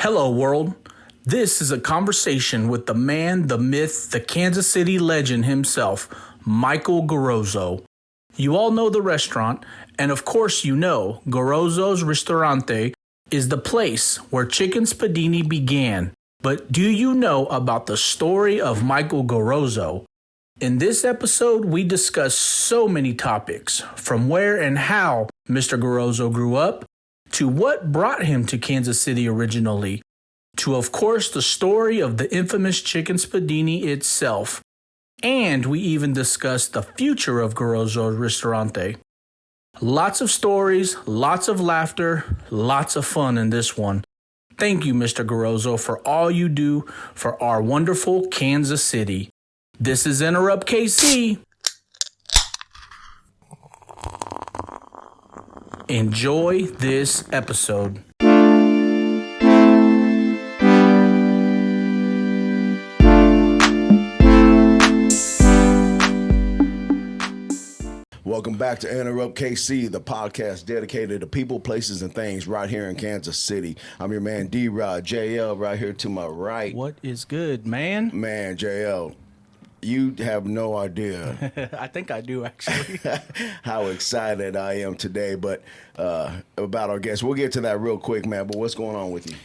Hello, world. This is a conversation with the man, the myth, the Kansas City legend himself, Michael Garozzo. You all know the restaurant, and of course you know Garozzo's Ristorante is the place where Chicken Spiedini began. But do you know about the story of Michael Garozzo? In this episode, we discuss so many topics, from where and how Mr. Garozzo grew up, to what brought him to Kansas City originally, to of course the story of the infamous Chicken Spiedini itself. And we even discuss the future of Garozzo's Ristorante. Lots of stories, lots of laughter, lots of fun in this one. Thank you, Mr. Garozzo, for all you do for our wonderful Kansas City. This is Enterrupt KC. Enjoy this episode. Welcome back to Enterrupt KC, the podcast dedicated to people, places, and things right here in Kansas City. I'm your man D-Rod, JL, right here to my right. What is good, man? Man, JL, you have no idea. I think I do, actually. How excited I am today, but about our guests. We'll get to that real quick, man, but what's going on with you?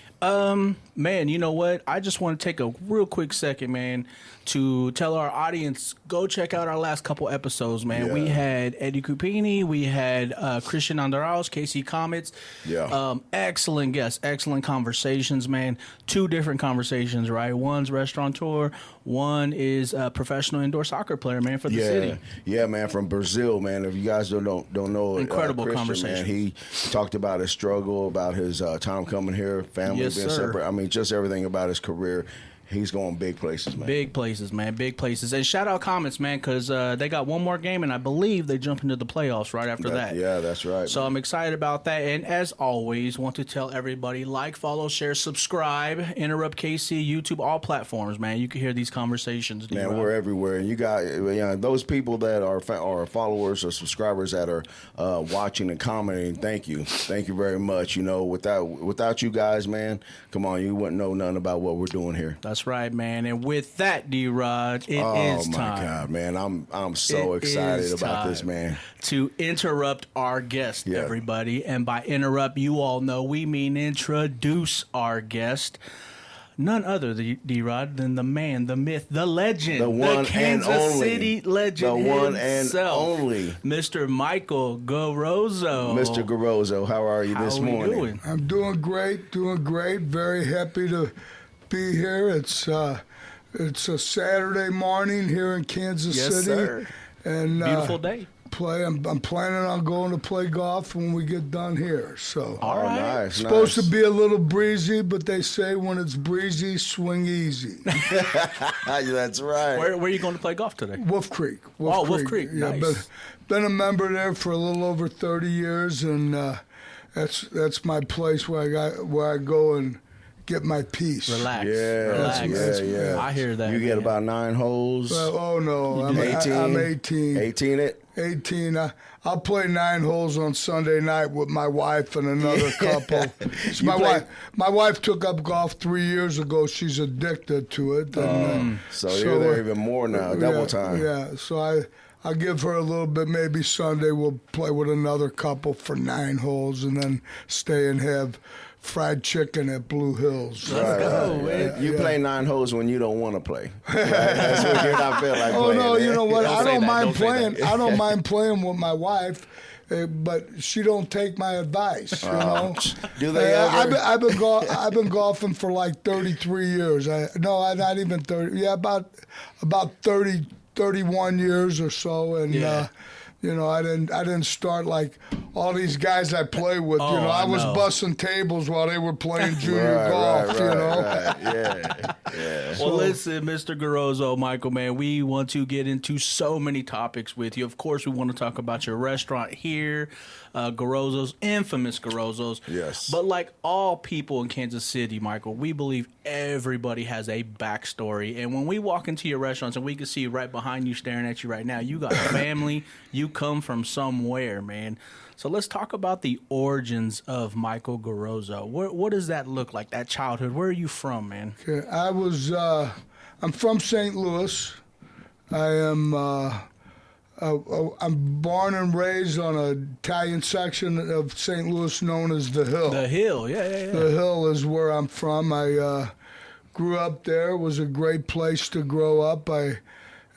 Man, you know what? I just want to take a real quick second, man, to tell our audience, go check out our last couple episodes, man. Yeah. We had Eddie Cupini, we had Christian Andaraus, KC Comets. Yeah. Excellent guests, excellent conversations, man. Two different conversations, right? One's restaurateur, one is a professional indoor soccer player, man, for the city. Yeah, man, from Brazil, man. If you guys don't know, Incredible Christian, conversation. Man, he talked about his struggle, about his time coming here, family Yes, being sir. separate. I mean, just everything about his career. He's going big places, man. Big places, man. Big places. And shout out Comets, man, because they got one more game, and I believe they jump into the playoffs right after that. Yeah, that's right. So I'm excited about that. And as always, want to tell everybody, like, follow, share, subscribe, Enterrupt KC, YouTube, all platforms, man. You can hear these conversations. Man, we're everywhere. And you got those people that are followers or subscribers that are watching and commenting, thank you. Thank you very much. You know, without you guys, man, come on, you wouldn't know nothing about what we're doing here. That's right, man. And with that, D-Rod, it is Oh, my time. God, man. I'm so excited about this, man. To interrupt our guest, Yeah. everybody. And by interrupt, you all know we mean introduce our guest. None other, D-Rod, than the man, the myth, the legend, The one and Kansas only. City legend The one himself, and only. Mr. Michael Garozzo. Mr. Garozzo, how are you this morning? How are you doing? I'm doing great. Very happy to be here. It's a Saturday morning here in Kansas Yes, City. sir. And Beautiful day. I'm planning on going to play golf when we get done here. So All right. Nice. supposed to be a little breezy, but they say when it's breezy, swing easy. That's right. Where are you going to play golf today? Wolf Creek. Wolf Creek. Yeah, Nice. been a member there for a little over 30 years, and that's my place where I go and get my peace. Relax. Yeah, Relax. yeah. I hear that. You get man. about 9 holes. Oh no, I'm 18. 18 it? 18. I'll play 9 holes on Sunday night with my wife and another couple. So my wife took up golf 3 years ago. She's addicted to it. And, So you're there even more now, double time. Yeah, so I'll give her a little bit. Maybe Sunday we'll play with another couple for 9 holes and then stay and have fried chicken at Blue Hills. Let's go, man. You play 9 holes when you don't want to play. Right? That's when you're not feel like Oh playing. no, you know what? Don't I say don't that, mind don't say playing. that. I don't mind playing with my wife, but she don't take my advice. You know. Do they ever? I've been golfing for like 33 years. Not even 30. Yeah, about 30, 31 years or so, and. Yeah. I didn't start like all these guys I play with. Oh, I was know. bussing tables while they were playing junior golf. Right. Yeah. Well, listen, Mr. Garozzo, Michael, man, we want to get into so many topics with you. Of course, we want to talk about your restaurant here, Garozzo's, infamous Garozzo's. Yes. But like all people in Kansas City, Michael, we believe everybody has a backstory. And when we walk into your restaurants, and we can see right behind you staring at you right now, you got a family, you come from somewhere, man. So let's talk about the origins of Michael Garozzo. What does that look like, that childhood? Where are you from, man? Okay, I'm from St. Louis. I'm born and raised on an Italian section of St. Louis known as the Hill. The Hill, yeah. The Hill is where I'm from. I grew up there. It was a great place to grow up. I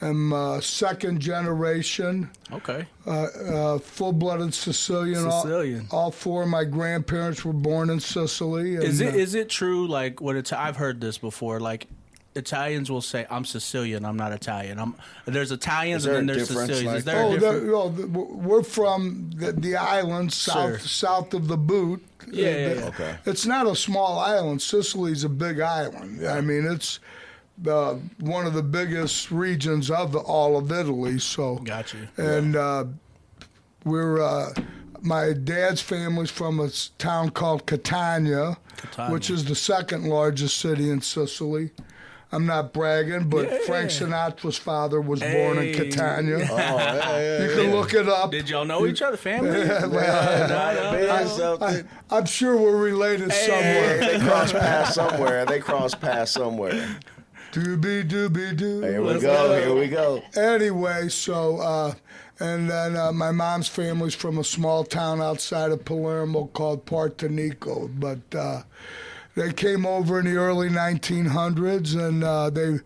am second generation. Okay. Full-blooded Sicilian. Sicilian. All four of my grandparents were born in Sicily. And, Is it true, like, I've heard this before, like, Italians will say, "I'm Sicilian. I'm not Italian." There's Italians and then there's Sicilians. Is there a difference? We're from the island south of the Boot. Yeah. Okay. It's not a small island. Sicily's a big island. Yeah. I mean, it's one of the biggest regions of all of Italy. So, Got you. And my dad's family's from a town called Catania, which is the second largest city in Sicily. I'm not bragging, but Frank Sinatra's father was born in Catania. You can look it up. Did y'all know each other, family? I'm sure we're related somewhere. They cross paths somewhere. Doobie-doobie-doo. Here we go. Anyway, so, and then my mom's family's from a small town outside of Palermo called Partenico, but they came over in the early 1900s, and they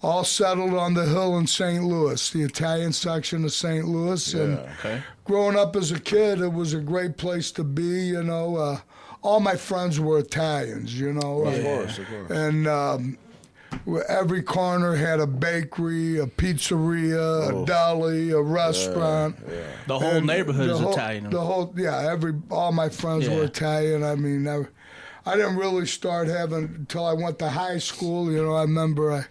all settled on the Hill in St. Louis, the Italian section of St. Louis. And growing up as a kid, it was a great place to be, you know. All my friends were Italians, you know. Of course. And every corner had a bakery, a pizzeria, a deli, a restaurant. The whole neighborhood is Italian. All my friends were Italian. I mean, I didn't really start having until I went to high school. You know, I remember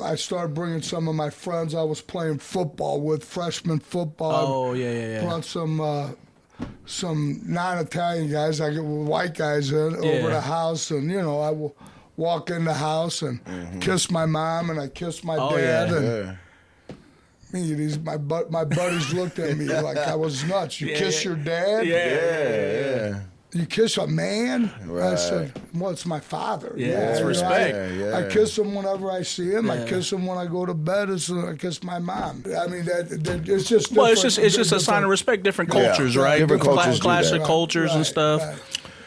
I started bringing some of my friends. I was playing football with freshman football. Brought some non-Italian guys, white guys over the house, and you know, I will walk in the house and kiss my mom, and I kiss my dad, and my buddies looked at me like I was nuts. You kiss your dad? Yeah. You kiss a man? Right. I said, well, it's my father. It's respect. I kiss him whenever I see him. I kiss him when I go to bed. I kiss my mom. I mean, it's just. Well, it's just a sign of respect. Different cultures, right? Different cultures classic cultures and stuff. Right.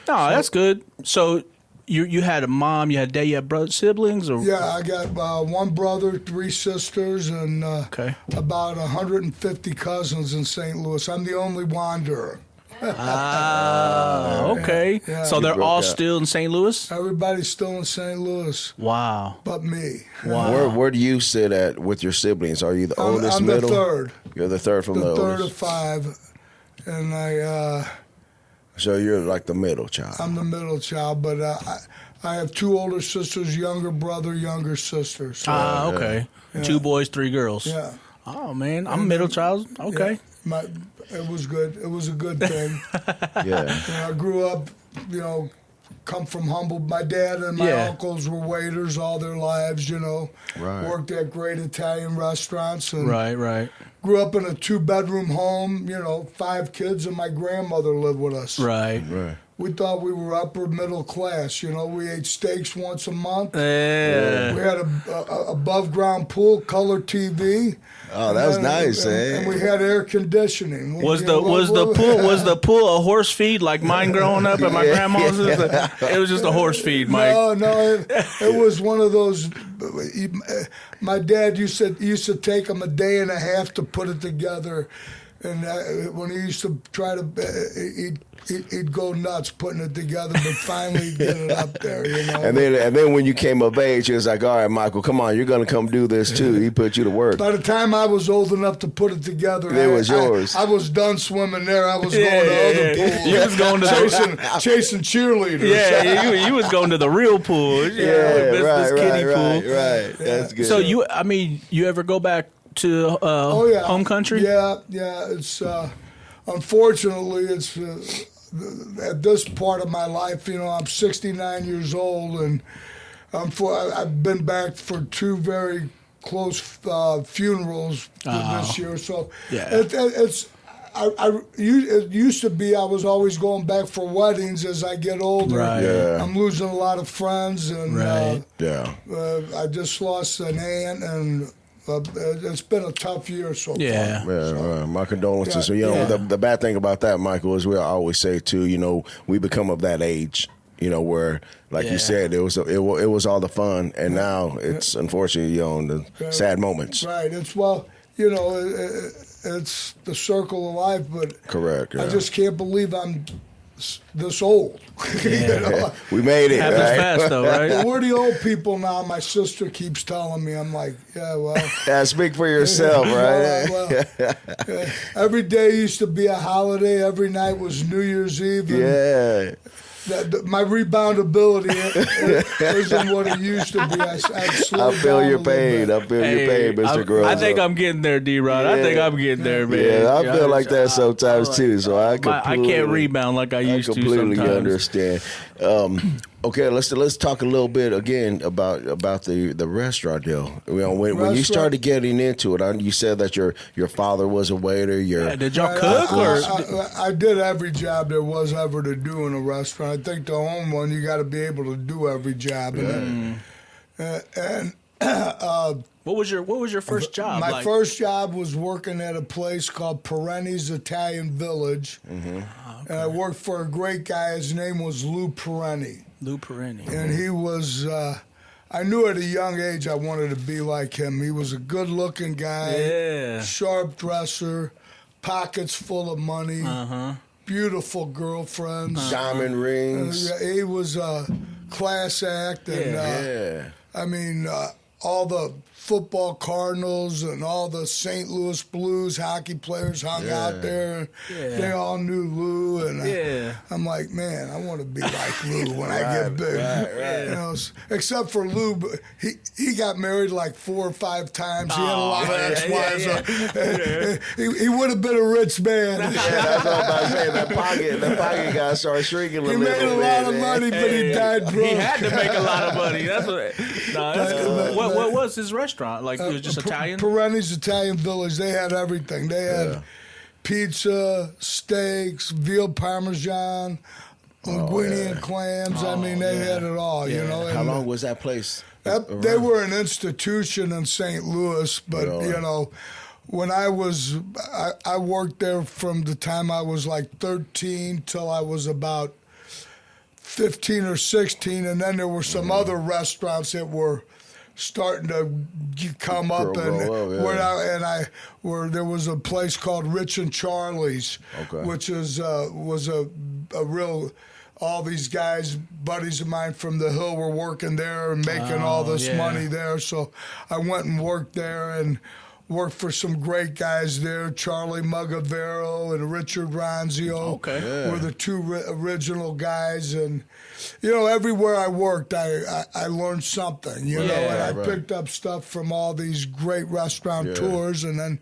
No, that's good. So you had a mom, you had dad, you had brother, siblings, or I got one brother, 3 sisters, and about 150 cousins in St. Louis. I'm the only wanderer. Okay. Yeah. So they're all still in St. Louis? Everybody's still in St. Louis. Wow. But me. Wow. Where do you sit at with your siblings? Are you the oldest, I'm middle? the third. You're the third from the third oldest? of 5. And So you're like the middle child. I'm the middle child, but I have 2 older sisters, younger brother, younger sister. So, Okay. Yeah. 2 boys, 3 girls. Yeah. Oh, man. I'm middle child. Okay. Yeah, it was good. It was a good thing. Yeah. I grew up, you know, come from humble. My dad and my uncles were waiters all their lives, you know. Right. Worked at great Italian restaurants. And Right. grew up in a 2-bedroom home, you know, 5 kids, and my grandmother lived with us. Right. We thought we were upper middle class, you know. We ate steaks once a month. Yeah. We had a above ground pool, color TV. Oh, that was nice, and we had air conditioning. Was the pool a horse feed like mine growing up at my grandma's? It was just a horse feed, Mike. No, it was one of those. My dad used to take him a day and a half to put it together, and when he used to try to, he'd go nuts putting it together, but finally get it up there, you know. And then when you came of age, he was like, "All right, Michael, come on, you're gonna come do this too." He put you to work. By the time I was old enough to put it together, it was yours. I was done swimming there. I was going to other pools. You was going to chasing cheerleaders. Yeah, you was going to the real pool. This kiddie pool. Right. That's good. So you ever go back to home country? Yeah. It's unfortunately it's at this part of my life. You know, I'm 69 years old, and I've been back for 2 very close funerals this year. So it's it used to be I was always going back for weddings. As I get older, Right. Yeah. I'm losing a lot of friends, and Right. I just lost an aunt, and it's been a tough year so far. Yeah. My condolences. Yeah. You know, Yeah. the bad thing about that, Michael, is we always say too. You know, we become of that age. You know, where like Yeah. you said, it was all the fun, and now it's unfortunately the sad moments. Right. It's it's the circle of life, but Correct. I Yeah. just can't believe I'm this old. You know? We made it. Happens Right? fast though, right? But we're the old people now. My sister keeps telling me. I'm like, yeah, well. Yeah, speak for yourself, right? Well, every day used to be a holiday. Every night was New Year's Eve. And Yeah. my reboundability isn't what it used to be. I've slowed I feel down your a little pain. bit. I feel your pain, Mr. Groves. I think I'm getting there, D-Rod. I think I'm getting there, man. Yeah, I feel like that sometimes too. So I I completely, can't rebound like I used to completely sometimes. understand. Okay, let's talk a little bit again about the restaurant deal. You know, when you Restaurant- started getting into it, you said that your father was a waiter. Yeah, did y'all cook or? I did every job there was ever to do in a restaurant. I think to own one, you got to be able to do every job. And What was your first job? my like? first job was working at a place called Perenni's Italian Village. And I worked for a great guy. His name was Lou Perenni. Lou Perenni. And he was, I knew at a young age I wanted to be like him. He was a good looking guy, Yeah. sharp dresser, pockets full of money, beautiful girlfriends. Diamond rings. He was a class act. And Yeah. I mean, all the football Cardinals and all the St. Louis Blues hockey players hung out there. And Yeah. they all knew Lou. And Yeah. I'm like, man, I want to be like Lou when I get big. right. You know, except for Lou, but he got married like 4 or 5 times. He had a lot of ex-wives. He would have been a rich man. Yeah, that's what I'm about to say. That pocket guy started shrinking a He little bit. made a lot of money, but he died broke. He had to make a lot of money. That's what. No, that's cool. What was his restaurant? Like it was just Italian? Perenni's Italian Village. They had everything. They had pizza, steaks, veal parmesan, linguine and clams. I mean, they had it all. You know. How and long was that place? they were an institution in St. Louis, but Really? you know, when I worked there from the time I was like 13 till I was about 15 or 16, and then there were some other restaurants that were starting to come up, Grow up, where there was a place called Rich and Charlie's, Okay. which was a real. All these guys, buddies of mine from the Hill, were working there and making all this money there. So I went and worked there and worked for some great guys there. Charlie Mugavero and Richard Ronzio were the two original guys. And, you know, everywhere I worked, I learned something, you know, and I picked up stuff from all these great restaurateurs. And then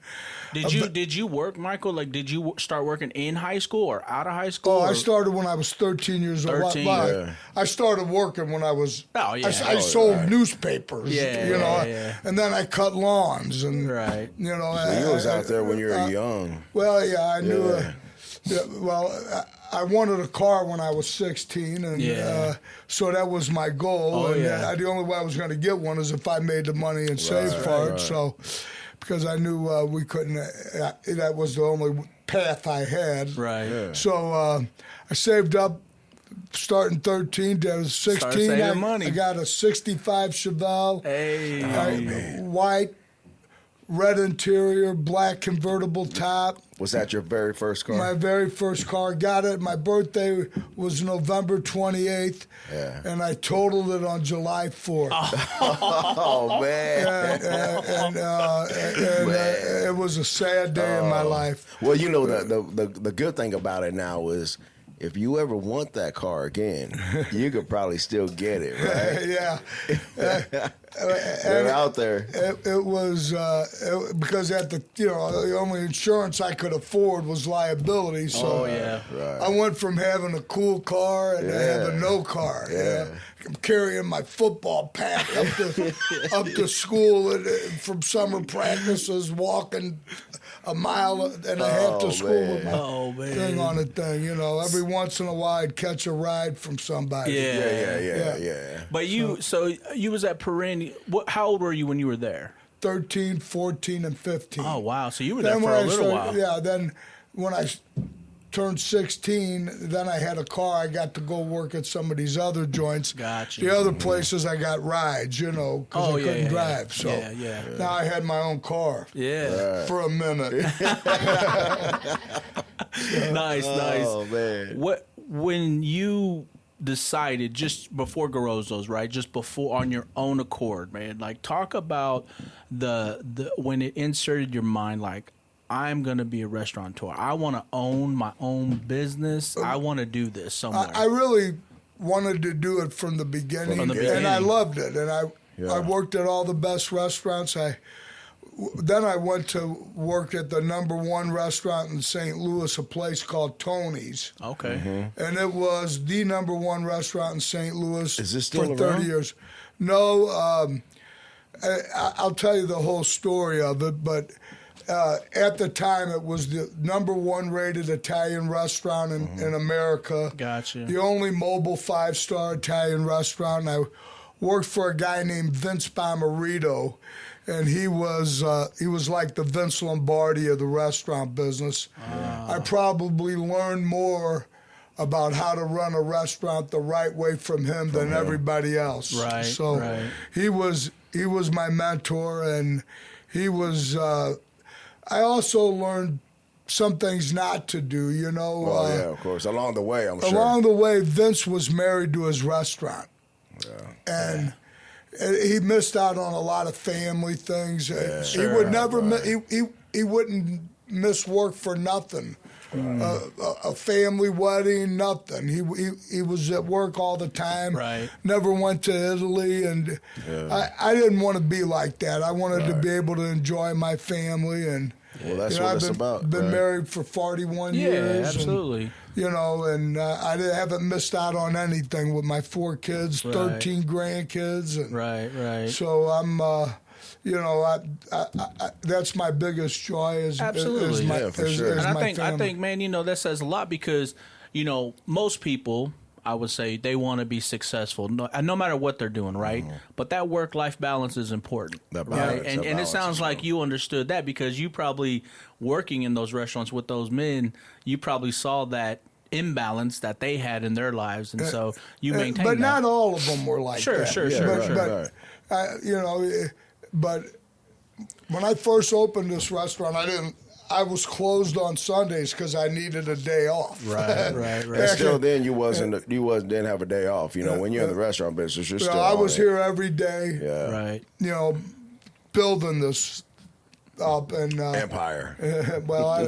Did you work, Michael? Like, did you start working in high school or out of high school? Oh, I or- started when I was 13 years old. 13, I started working when I was. Oh, yeah. I sold newspapers. Yeah, you know, yeah. and then I cut lawns and. Right. You know, So you was out there when you were young. Well, yeah, I knew. I wanted a car when I was 16, and so that was my goal. Oh, and yeah. the only way I was going to get one is if I made the money and saved for it. So, because I knew we couldn't. That was the only path I had. Right. Yeah. So I saved up. Starting 13 to 16, Started saving money. I got a 65 Chevelle. Hey. White, red interior, black convertible top. Was that your very first car? My very first car. Got it. My birthday was November 28th, and I totaled it on July 4th. Oh man! And it was a sad day in my life. Well, you know the good thing about it now is, if you ever want that car again, you could probably still get it, right? Yeah. They're out there. It was because at the the only insurance I could afford was liability. So Right. I went from having a cool car and to having no car. Yeah. I'm carrying my football pack up to school and, from summer practices, walking a mile and a half to school with my thing on the thing. Every once in a while I'd catch a ride from somebody. Yeah. But you was at Perennial. How old were you when you were there? 13, 14, and 15. Oh, wow. So you were there for a little while. Yeah, then when I turned 16, then I had a car. I got to go work at some of these other joints. Gotcha. The other places I got rides, because I couldn't drive. So now I had my own car. Yeah. For a minute. Nice. Oh, man. When you decided just before Garozzo's, right? Just before on your own accord, man. Like talk about the when it inserted your mind, like I'm gonna be a restaurateur. I want to own my own business. I want to do this somewhere. I really wanted to do it from the beginning, and I loved it. And I worked at all the best restaurants. Then I went to work at the #1 restaurant in St. Louis, a place called Tony's. Okay. And it was the #1 restaurant in St. Louis Is this still for 30 around? years. No, I'll tell you the whole story of it, but at the time it was the #1 rated Italian restaurant in America. Gotcha. The only mobile 5-star Italian restaurant. I worked for a guy named Vince Bomarito, and he was like the Vince Lombardi of the restaurant business. I probably learned more about how to run a restaurant the right way from him than everybody else. Right. So he was my mentor, and he was. I also learned some things not to do. Of course. Along the way, I'm sure. Along the way, Vince was married to his restaurant. And he missed out on a lot of family things. He would never. He wouldn't miss work for nothing. A family wedding, nothing. He was at work all the time. Right. Never went to Italy, and I didn't want to be like that. I wanted to be able to enjoy my family, and well, that's what it's about. Been married for 41 years. Yeah, absolutely. And I haven't missed out on anything with my 4 kids, 13 grandkids. And Right. So I'm, that's my biggest joy is Absolutely. For sure. And my I think, man, that says a lot because, most people, I would say, they want to be successful, no matter what they're doing, right? But that work-life balance is important, That right? balance, And it sounds like you understood that because you probably, working in those restaurants with those men, you probably saw that imbalance that they had in their lives, and so you maintained but that. not all of them were like that. Sure. But when I first opened this restaurant, I was closed on Sundays because I needed a day off. Right. And still, then you didn't have a day off. When you're in the restaurant business, you're still. I was here every day. Yeah. Right. Building this up and Empire. well,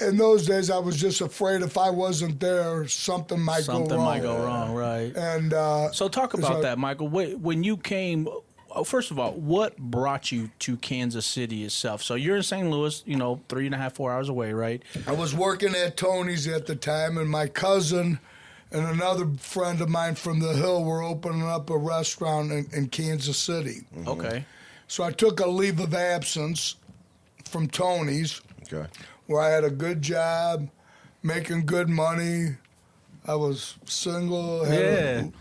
in those days, I was just afraid if I wasn't there, something might go wrong. Right. And so talk about that, Michael. When you came. First of all, what brought you to Kansas City itself? So you're in St. Louis, 3.5, 4 hours away, right? I was working at Tony's at the time, and my cousin and another friend of mine from the Hill were opening up a restaurant in Kansas City. Okay. So I took a leave of absence from Tony's, where I had a good job, making good money. I was single. Living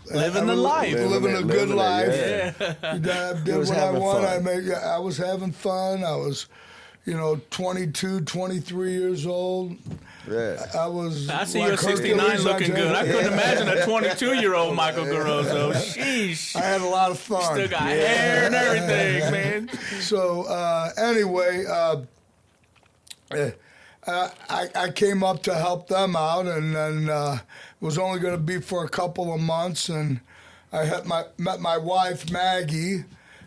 the life. Living a good life. Yeah. I did what I wanted. I was having fun. I was, 22, 23 years old. Yeah. I see you at 69 looking good. I couldn't imagine a 22-year-old Michael Garozzo. Sheesh. I had a lot of fun. Still got hair and everything, man. So anyway, I came up to help them out, and then was only going to be for a couple of months, and I had met my wife Maggie,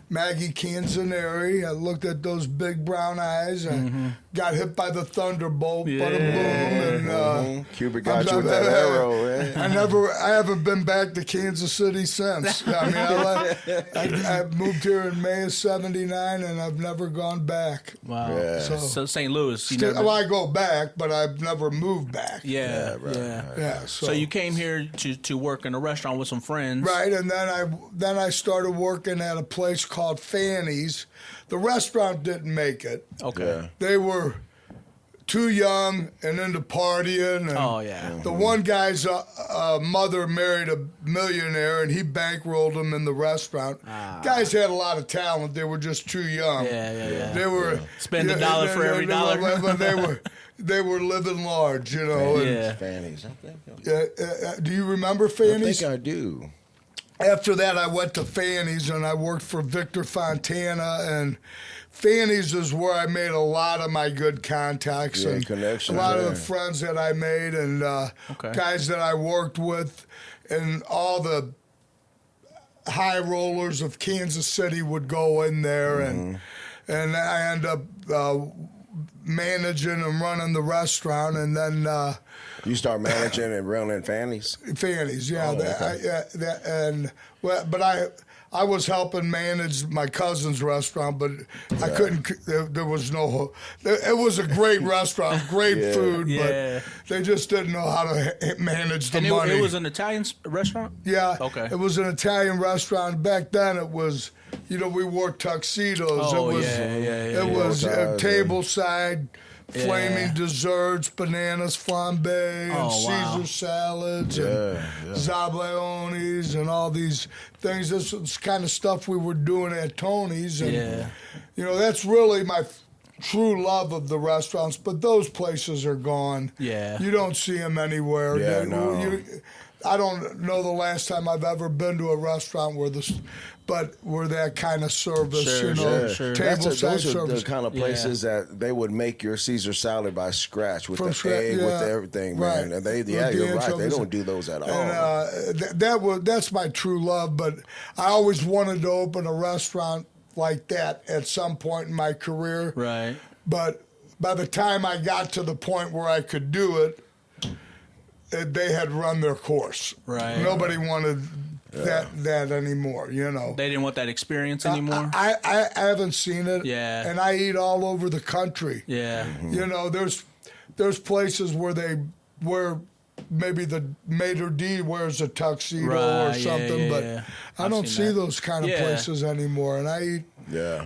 Maggie Canzaneri. I looked at those big brown eyes and got hit by the thunderbolt. Yeah. Bada boom. And Cupid got you with that arrow, man. I haven't been back to Kansas City since. I mean, I moved here in May of '79, and I've never gone back. Wow. Yeah. So St. Louis. Well, I go back, but I've never moved back. Yeah. right. Yeah. So you came here to work in a restaurant with some friends. Right, and then I started working at a place called Fanny's. The restaurant didn't make it. Okay. Yeah. They were too young and into partying. And Oh, yeah. the one guy's mother married a millionaire, and he bankrolled him in the restaurant. Guys had a lot of talent. They were just too young. Yeah. They were Spend a dollar for every dollar. But they were living large, you know. Yeah. Fanny's, I think. Do you remember I Fanny's? think I do. After that, I went to Fanny's, and I worked for Victor Fontana, and Fanny's is where I made a lot of my good contacts Yeah, and connections, a lot of yeah. the friends that I made and Okay. guys guys that I worked with, and all the high rollers of Kansas City would go in there, and I ended up managing and running the restaurant, and then You start managing and running Fanny's? Fanny's, yeah. Oh, okay. But I was helping manage my cousin's restaurant, but I couldn't. There was no. It was a great restaurant, great food, Yeah. but they just didn't know how to manage the And money. it was an Italian restaurant? Yeah. Okay. It was an Italian restaurant. Back then, it was, we wore tuxedos. Oh, it was, yeah. It was Tableside, table side, Yeah. flaming desserts, bananas flambe, and Oh, wow. Caesar salads, and Yeah. zableones, and all these things. This was kind of stuff we were doing at Tony's. And, Yeah. that's really my true love of the restaurants, but those places are gone. Yeah. You don't see them anywhere. Yeah, no. I don't know the last time I've ever been to a restaurant where that kind of service, Sure. table side Those are service. the kind of places that they would make your Caesar salad by scratch with From the scratch, egg, with yeah. everything, Right. man. And you're With the right. They anchovies. don't do those at all. And that's my true love. But I always wanted to open a restaurant like that at some point in my career. Right. But by the time I got to the point where I could do it, they had run their course. Right. Nobody wanted that anymore. They didn't want that experience anymore? I haven't seen it. Yeah. And I eat all over the country. Yeah. There's places where maybe the maitre d' wears a tuxedo or Right, something, but yeah. I I've don't seen see that. those kind of Yeah. places anymore. And I eat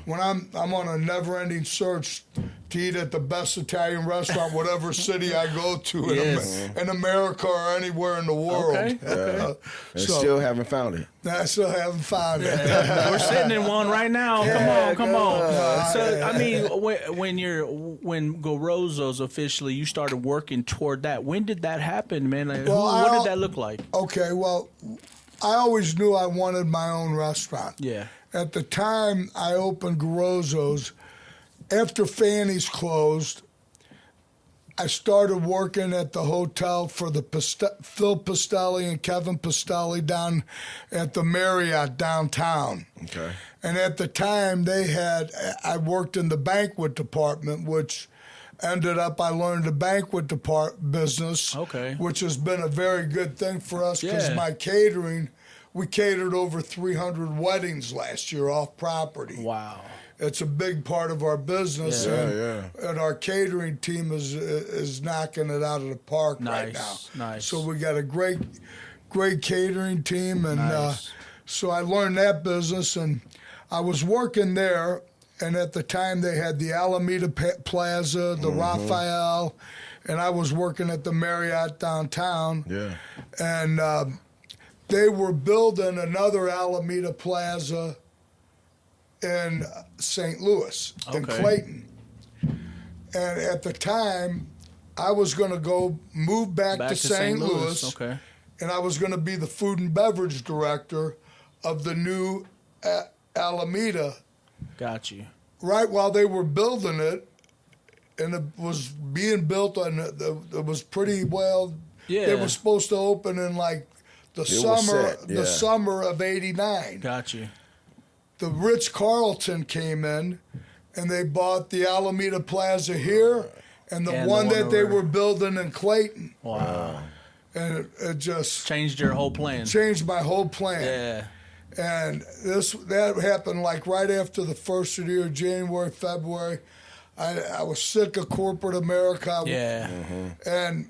when I'm on a never-ending search to eat at the best Italian restaurant, whatever city I go to in America or anywhere in the world. Okay. And still haven't found it. I still haven't found it. We're sitting in one right now. Come on. So I mean, when Garozzo's officially, you started working toward that. When did that happen, man? Like, what did that look like? Okay, well, I always knew I wanted my own restaurant. Yeah. At the time I opened Garozzo's, after Fanny's closed, I started working at the hotel for the Phil Pastelli and Kevin Pastelli down at the Marriott downtown. Okay. And at the time I worked in the banquet department, which ended up I learned the banquet business, which has been a very good thing for us because my catering, we catered over 300 weddings last year off property. Wow. It's a big part of our business, and our catering team is knocking it out of the park right now. Nice. So we got a great catering team, and so I learned that business, and I was working there, and at the time they had the Alameda Plaza, the Raphael, and I was working at the Marriott downtown. Yeah. And they were building another Alameda Plaza in St. Louis, in Clayton. And at the time, I was going to move back to St. Louis. Okay. And I was going to be the food and beverage director of the new Alameda. Got you. Right while they were building it, and it was being built on, it was pretty well. Yeah. They were supposed to open in like the summer of '89. Got you. the Ritz-Carlton came in, and they bought the Alameda Plaza here and the one that they were building in Clayton. Wow. And it just Changed your whole plan. changed my whole plan. Yeah. And that happened like right after the first of the year, January, February. I was sick of corporate America. Yeah. And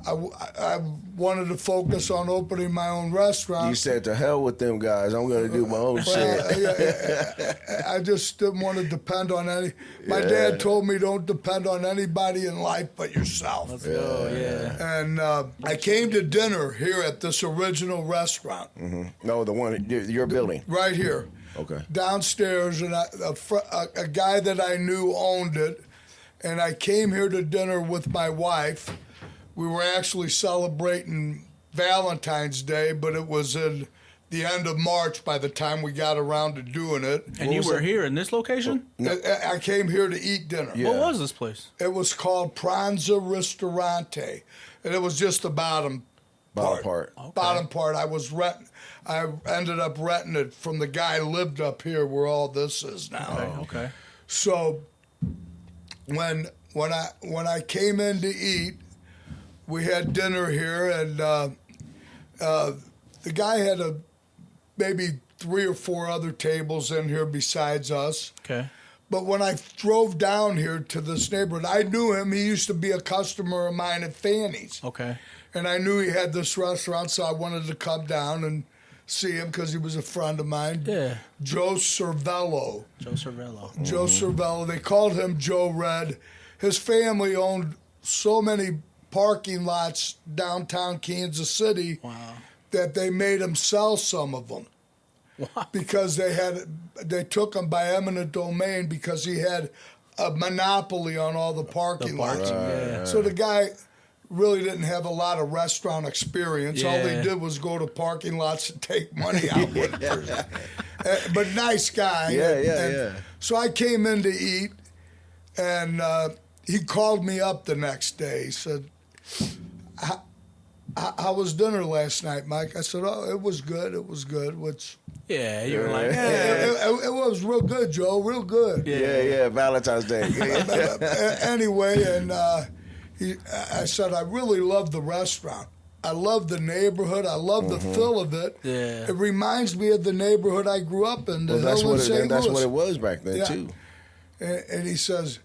I wanted to focus on opening my own restaurant. You said, to hell with them guys. I'm going to do my own shit. I just didn't want to depend on any. My dad told me don't depend on anybody in life but yourself. Let's go. Yeah. And I came to dinner here at this original restaurant. No, the one, your building. Right here. Okay. Downstairs, and a guy that I knew owned it. And I came here to dinner with my wife. We were actually celebrating Valentine's Day, but it was in the end of March by the time we got around to doing it. And you were here in this location? I came here to eat dinner. Yeah. What was this place? It was called Pranza Ristorante, and it was just the bottom part. Okay. Bottom part. I ended up renting it from the guy who lived up here where all this is now. Okay. So when I came in to eat, we had dinner here, and the guy had maybe 3 or 4 other tables in here besides us. Okay. But when I drove down here to this neighborhood, I knew him. He used to be a customer of mine at Fanny's. Okay. And I knew he had this restaurant, so I wanted to come down and see him because he was a friend of mine. Yeah. Joe Cervello. Joe Cervello. Joe Cervello. They called him Joe Red. His family owned so many parking lots downtown Kansas City that they made him sell some of them. Wow. Because they took him by eminent domain because he had a monopoly on all the parking lots. Yeah. So the guy really didn't have a lot of restaurant experience. All they did was go to parking lots and take money out with it. But nice guy. Yeah. So I came in to eat, and he called me up the next day. He said, how was dinner last night, Mike? I said, oh, it was good. It was good. Which, Yeah, you were like, it was real good, Joe. Real good. Yeah. Valentine's Day. Anyway, and I said, I really love the restaurant. I love the neighborhood. I love the feel of it. Yeah. It reminds me of the neighborhood I grew up in. That's what it was back then, too. And he says,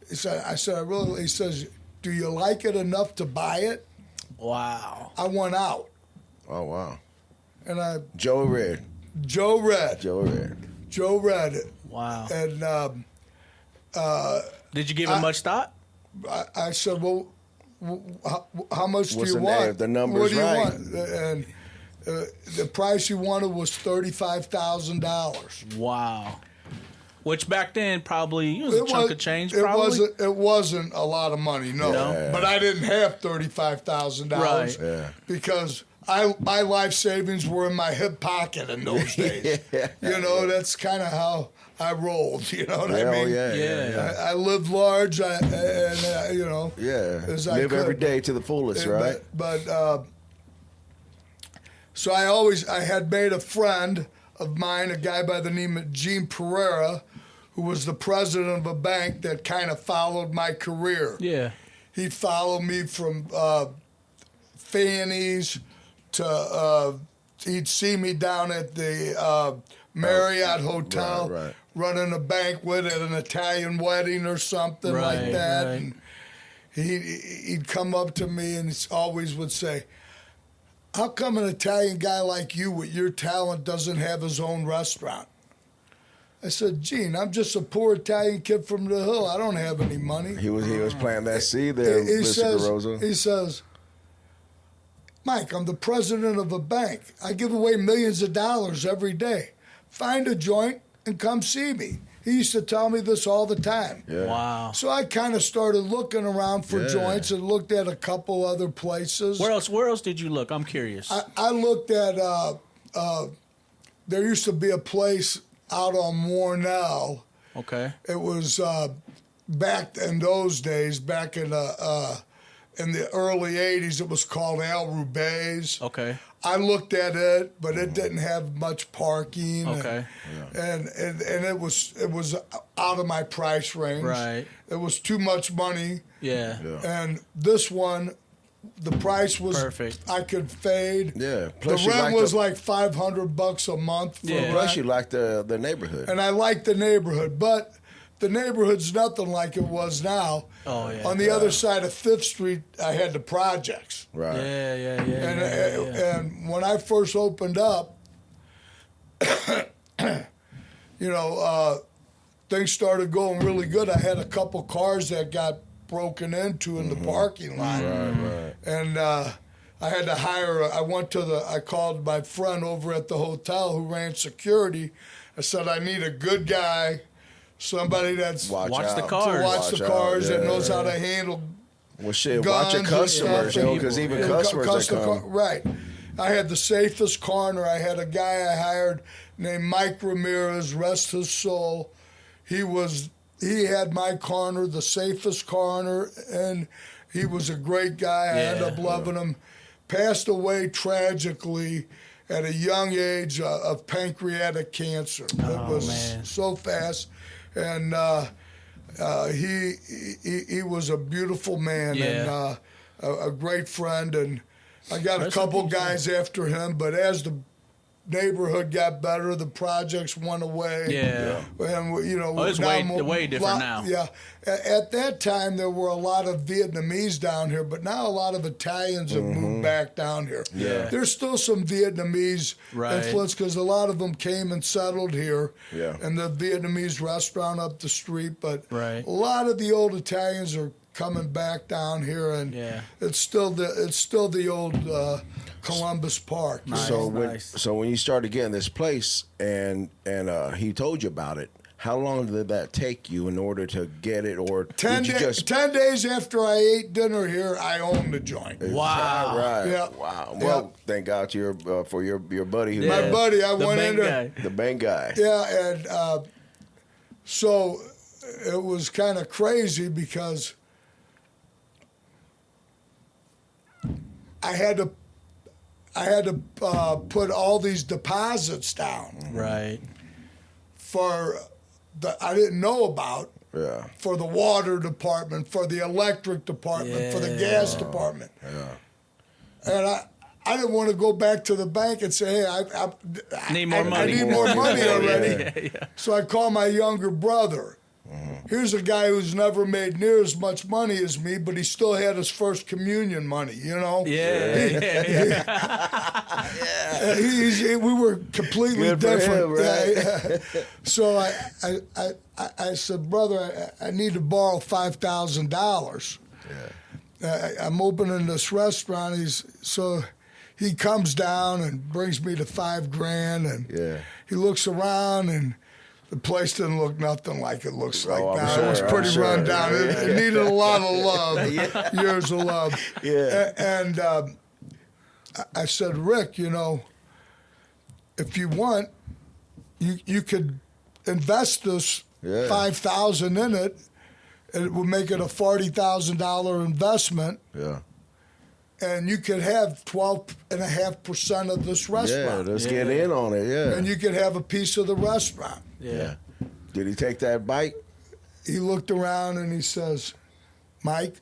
he says, do you like it enough to buy it? wow. I went out. Oh, wow. And Joe Red. Joe Red. Wow. And Did you give it much thought? I said, well, how much What's do you the want? name? The number's what do you right. want? And the price he wanted was $35,000. Wow. Which back then probably was a chunk of change. It Probably. wasn't a lot of money, no. No? But I didn't have $35,000 Right. because my life savings were in my hip pocket in those days. That's kind of how I rolled. You know what I mean? Yeah. I lived large, as I Live could. every day to the fullest, right? But so I had made a friend of mine, a guy by the name of Gene Pereira, who was the president of a bank that kind of followed my career. Yeah. He'd follow me from Fanny's to he'd see me down at the Marriott Hotel right. running a banquet at an Italian wedding or something like that. Right. And he'd come up to me and he always would say, how come an Italian guy like you with your talent doesn't have his own restaurant? I said, Gene, I'm just a poor Italian kid from the hill. I don't have any money. He was planting that seed there, Mr. Garozzo. He says, Mike, I'm the president of a bank. I give away millions of dollars every day. Find a joint and come see me. He used to tell me this all the time. Yeah. Wow. So I kind of started looking around for joints and looked at a couple other places. Where else did you look? I'm curious. I looked at, there used to be a place out on Mornell. Okay. It was back in those days, back in the early 80s, it was called Al Rubay's. Okay. I looked at it, but it didn't have much parking. Okay. And it was out of my price range. Right. It was too much money. Yeah. And this one, the price was perfect. I could fade. Yeah. The rent was like $500 a month. For rent. Plus, you like the neighborhood. And I like the neighborhood, but the neighborhood's nothing like it was now. Oh yeah. On the other side of 5th Street, I had the projects. Right. Yeah. And when I first opened up, things started going really good. I had a couple cars that got broken into in the parking lot. Right. And I had to hire, I called my friend over at the hotel who ran security. I said, I need a good guy, somebody that's watch the to cars. watch the cars that knows how to handle Well, shit, guns watch your customers, because even customers that come. Right. I had the safest corner. I had a guy I hired named Mike Ramirez, rest his soul. He had my corner, the safest corner, and he was a great guy. I ended up loving him. Passed away tragically at a young age of pancreatic cancer. It was so fast. And he was a beautiful man and a great friend. And I got a couple guys after him, but as the neighborhood got better, the projects went away. And it's way different now. Yeah, at that time there were a lot of Vietnamese down here, but now a lot of Italians have moved back down here. There's still some Vietnamese influence because a lot of them came and settled here. And the Vietnamese restaurant up the street, but a lot of the old Italians are coming back down here, and it's still the old Columbus Park. So when you started getting this place and he told you about it, how long did that take you in order to get it, or 10 days after I ate dinner here, I owned the joint. Wow! Right? Yeah. Wow! Well, thank God for your buddy. Who My buddy, I went in there. The bank guy. Yeah, and so it was kind of crazy because I had to put all these deposits down. Right. For I didn't know about. Yeah. For the water department, for the electric department, for the gas department. Yeah. And I didn't want to go back to the bank and say, hey, I need more money. I need more money already. So I called my younger brother. Here's a guy who's never made near as much money as me, but he still had his first communion money, you know? We were completely Good different. For him, right? So I said, brother, I need to borrow $5,000. I'm opening this restaurant. So he comes down and brings me the $5,000, and he looks around, and the place didn't look nothing like it looks like now. Sure, it was pretty run down. It needed a lot of love, years of love. And I said, Rick, if you want, you could invest this $5,000 in it, and it would make it a $40,000 investment. And you could have 12.5% of this restaurant. Let's get in on it. And you could have a piece of the restaurant. Did he take that bite? He looked around and he says, Mike,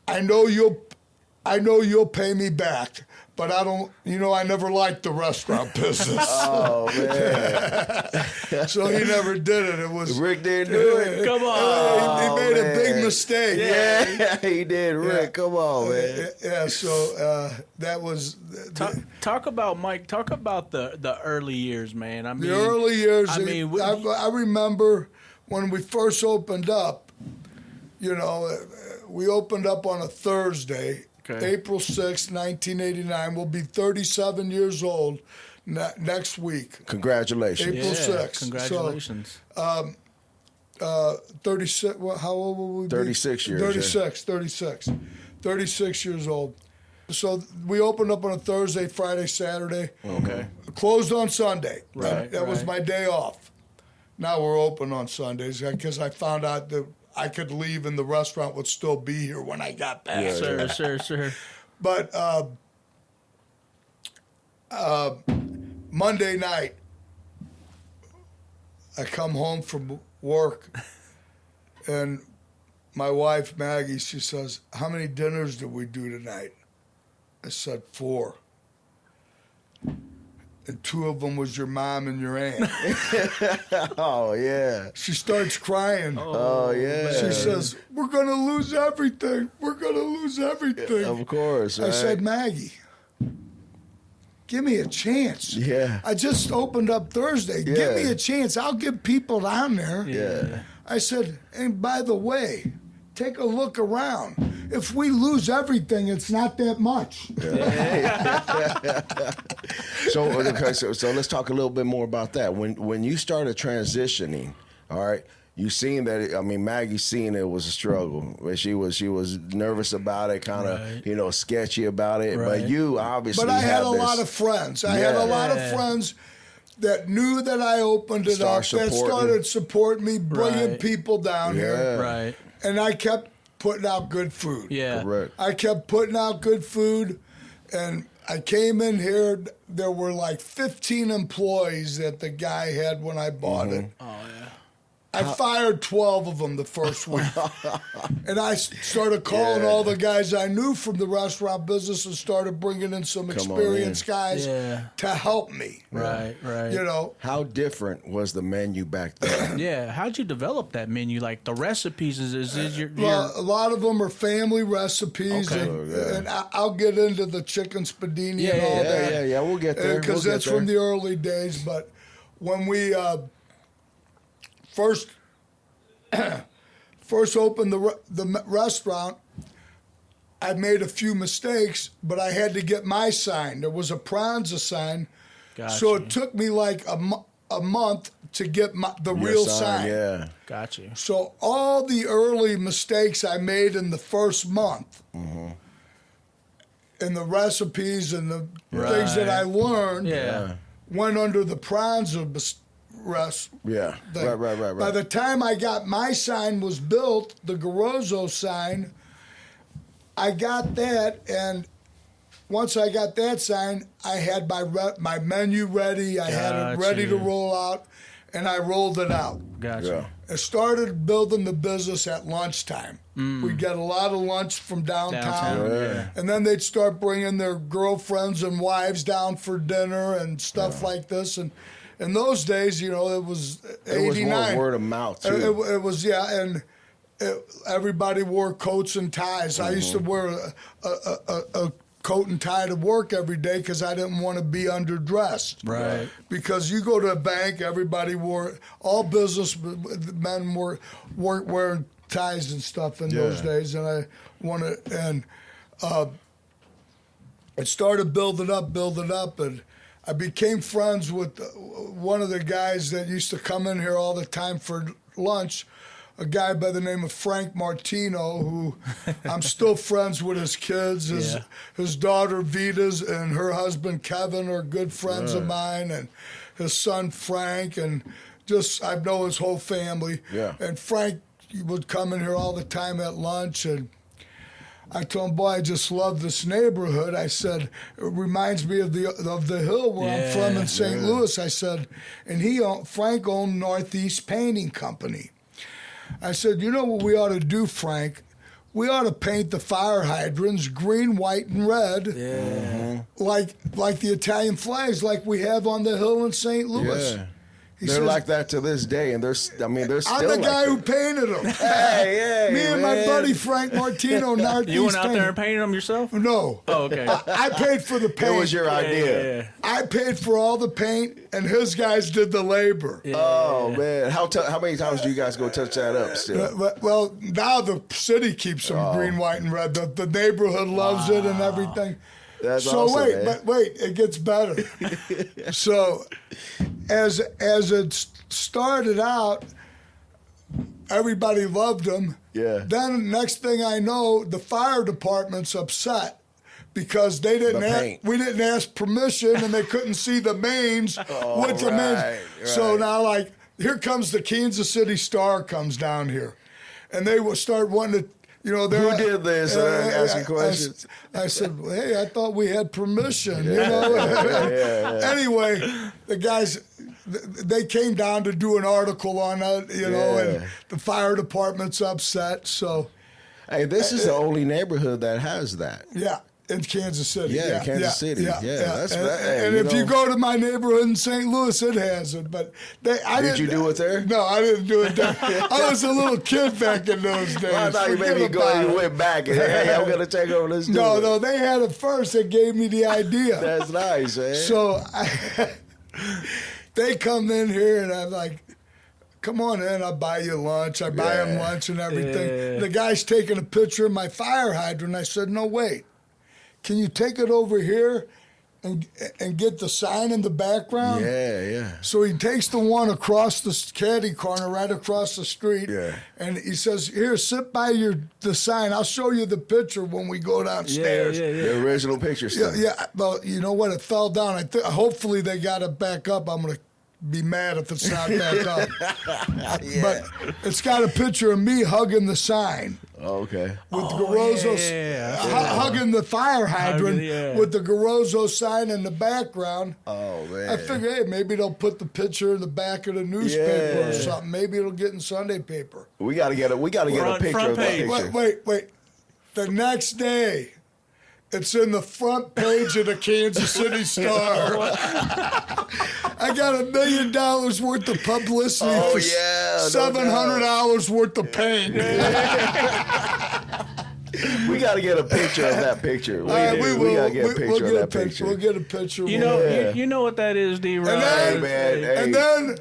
I know you'll pay me back, but I don't, I never liked the restaurant business. Oh, man. So he never did it. It was Rick didn't do it. Come on. He made a big mistake. Yeah, he did. Rick, come on, man. So that was... Talk about, Mike, the early years, man. I mean, the early years, I remember when we first opened up, we opened up on a Thursday, April 6, 1989. We'll be 37 years old next week. Congratulations. April 6th. Congratulations. So, 36, how old will we be? 36 years. 36 years old. So we opened up on a Thursday, Friday, Saturday. Okay. Closed on Sunday. Right. That was my day off. Now we're open on Sundays because I found out that I could leave and the restaurant would still be here when I got back. Sure. But Monday night, I come home from work, and my wife, Maggie, she says, how many dinners did we do tonight? I said, 4. And 2 of them was your mom and your aunt. Oh, yeah. She starts crying. Oh, yeah. She says, we're going to lose everything. We're going to lose everything. Of course, right? I said, Maggie, give me a chance. Yeah. I just opened up Thursday. Yeah. Give me a chance. I'll get people down there. Yeah. I said, and by the way, take a look around. If we lose everything, it's not that much. So let's talk a little bit more about that. When you started transitioning, all right, you seen that. Maggie seen it was a struggle. She was nervous about it, kind of sketchy about it. Right. But you obviously. But I had a lot of friends. I had a lot of friends that knew that I opened it up, that started supporting me, bringing people down here. Right. And I kept putting out good food. Yeah. Correct. I kept putting out good food, and I came in here. There were like 15 employees that the guy had when I bought it. Oh, yeah. I fired 12 of them the first week. And I started calling all the guys I knew from the restaurant business and started bringing in some experienced guys to help me. Right. You know. How different was the menu back then? Yeah. How'd you develop that menu? Like the recipes, is your Well, a lot of them are family recipes, Okay. and I'll get into the chicken spiedini and all that. Yeah, we'll get there. Because that's from the early days. But when we first opened the restaurant, I made a few mistakes, but I had to get my sign. There was a Pranza sign, so it took me like a month to get the real sign. Yeah, got you. So all the early mistakes I made in the first month, and the recipes and the things that I learned, went under the Pranza yeah. thing. Right. By the time I got my sign was built, the Garozzo sign, I got that, and once I got that sign, I had my menu ready. I had it ready to roll out, and I rolled it out. Gotcha. I started building the business at lunchtime. We'd get a lot of lunch from downtown. And then they'd start bringing their girlfriends and wives down for dinner and stuff like this. And in those days, it was 89. It was more word of mouth, too. It was, and everybody wore coats and ties. I used to wear a coat and tie to work every day because I didn't want to be underdressed. Right. Because you go to a bank, everybody all businessmen were wearing ties and stuff in those days, and I wanted, and it started building up, and I became friends with one of the guys that used to come in here all the time for lunch, a guy by the name of Frank Martino, who I'm still friends with his kids. His daughter Vita's and her husband Kevin are good friends of mine, and his son Frank, and I know his whole family. Yeah. And Frank would come in here all the time at lunch, and I told him, boy, I just love this neighborhood. I said, it reminds me of the hill where I'm from in St. Louis. I said, and Frank owned Northeast Painting Company. I said, you know what we ought to do, Frank? We ought to paint the fire hydrants green, white, and red, like the Italian flags, like we have on the hill in St. Louis. Yeah. They're like that to this day, and they're still I'm the like guy that. who painted them. Hey, Me and my buddy Frank Martino, Northeast You went out Painting. there and painted them yourself? No. Oh, okay. I paid for the paint. It was your idea. I paid for all the paint, and his guys did the labor. Oh, man. How many times do you guys go touch that up still? Well, now the city keeps them green, white, and red. The neighborhood loves it and everything. That's so awesome, man. wait, it gets better. So as it started out, everybody loved them. Yeah. Then next thing I know, the fire department's upset because we didn't ask permission, and they couldn't see the mains with the mains. Right. So now, here comes the Kansas City Star comes down here, and they will start wanting to you know, who did this? Asking questions. I said, well, hey, I thought we had permission, you know. Anyway, the guys, they came down to do an article on it, you know, and the fire department's upset. So, hey, this is the only neighborhood that has that. Yeah. In Kansas City. Yeah, Kansas City. Yeah. That's and if you go to my neighborhood in St. Louis, it has it. But did you do it there? No, I didn't do it there. I was a little kid back in those days. Well, I thought you maybe you went back and hey, I'm gonna take over this. No, they had it first. They gave me the idea. That's nice, man. So they come in here and I'm like, come on in, I'll buy you lunch. I buy them lunch and everything. Yeah. The guy's taking a picture of my fire hydrant. I said, no, wait. Can you take it over here and get the sign in the background? Yeah. So he takes the one across the caddy corner, right across the street. Yeah. And he says, here, sit by the sign. I'll show you the picture when we go downstairs. Yeah. The original picture stuff. Yeah. Well, you know what? It fell down. Hopefully they got it back up. I'm going to be mad if it's not back up. But it's got a picture of me hugging the sign. Oh, okay. With Garozzo hugging the fire hydrant with the Garozzo sign in the background. Oh man! I figured, hey, maybe they'll put the picture in the back of the newspaper or something. Maybe it'll get in Sunday paper. We gotta get a picture of that picture. Wait. The next day, it's in the front page of the Kansas City Star. I got $1 million worth of publicity for $700 worth of paint. We got to get a picture of that picture. We got to get a picture of that picture. We'll get a picture. You know what that is, D-Rod. And then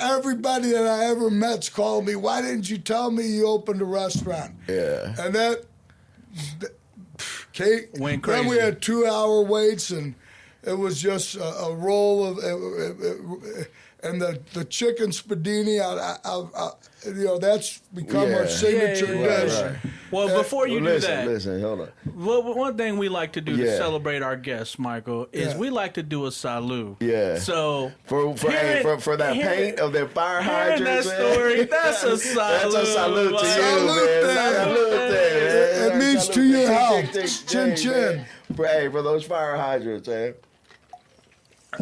everybody that I ever met's called me, why didn't you tell me you opened a restaurant? Yeah. And that... Kate, went crazy. Then we had 2-hour waits, and it was just a roll of, and the chicken Spiedini. That's become our signature dish. Right. Well, before you do that, listen, hold on. Well, one thing we like to do to celebrate our guests, Michael, is we like to do a salute. Yeah. So for that paint of their fire hydrants, that story, that's a salute. That's a salute to you, Salute man. Salute there. It means to your health. Chin chin. Hey, for those fire hydrants, man.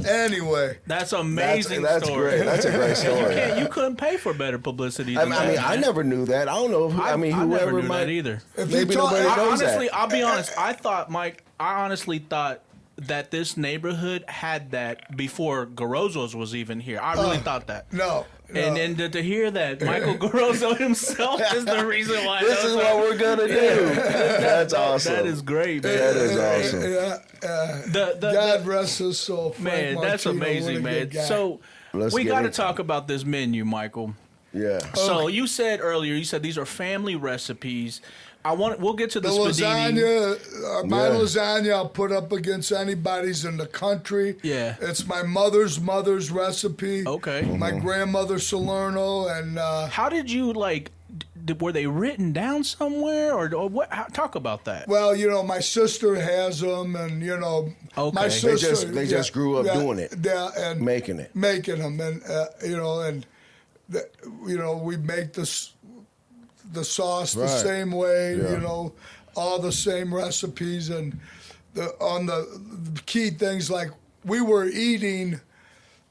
Anyway, that's amazing. That's story. Great. That's a great story. You couldn't pay for better publicity. I never knew that. I don't know. I whoever never knew might that either. Maybe nobody knows honestly, that. I'll be honest. I honestly thought that this neighborhood had that before Garozzo's was even here. I really thought that. No. And then to hear that Michael Garozzo himself is the reason why. This is what we're gonna do. That's awesome. That is great, man. That is awesome. God rest his soul. Man, that's amazing, man. So we got to talk about this menu, Michael. Yeah. So you said earlier, these are family recipes. We'll get to the Spiedini. Lasagna, my lasagna I'll put up against anybody's in the country. Yeah. It's my mother's recipe. Okay. My grandmother Salerno, and how did you were they written down somewhere or what? Talk about that. Well, my sister has them, and my sister they just grew up doing it. Yeah, and making them, and we make the sauce the same way, all the same recipes, and on the key things, like we were eating.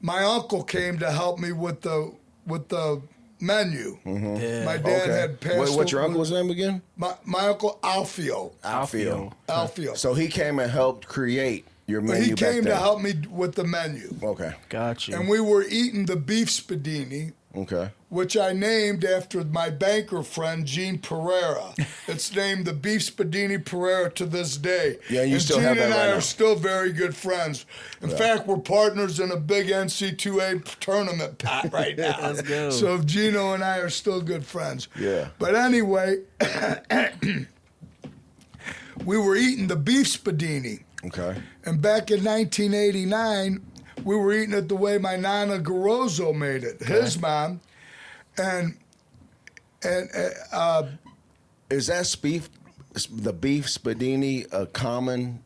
My uncle came to help me with the menu. Mm-hmm. Yeah. My dad had passed. What's your uncle's name again? My uncle Alfio. Alfio. So he came and helped create your menu. He came to help me with the menu. Okay. Got you. And we were eating the beef Spiedini. Okay. Which I named after my banker friend, Gene Pereira. It's named the Beef Spiedini Pereira to this day. Yeah, and you still Gene have that and right I now. are still very good friends. In fact, we're partners in a big NC2A tournament pot right now. Let's go. So Gino and I are still good friends. Yeah. But anyway, we were eating the Beef Spiedini. Okay. And back in 1989, we were eating it the way my Nana Garozzo made it, his mom, and is that the beef Spiedini a common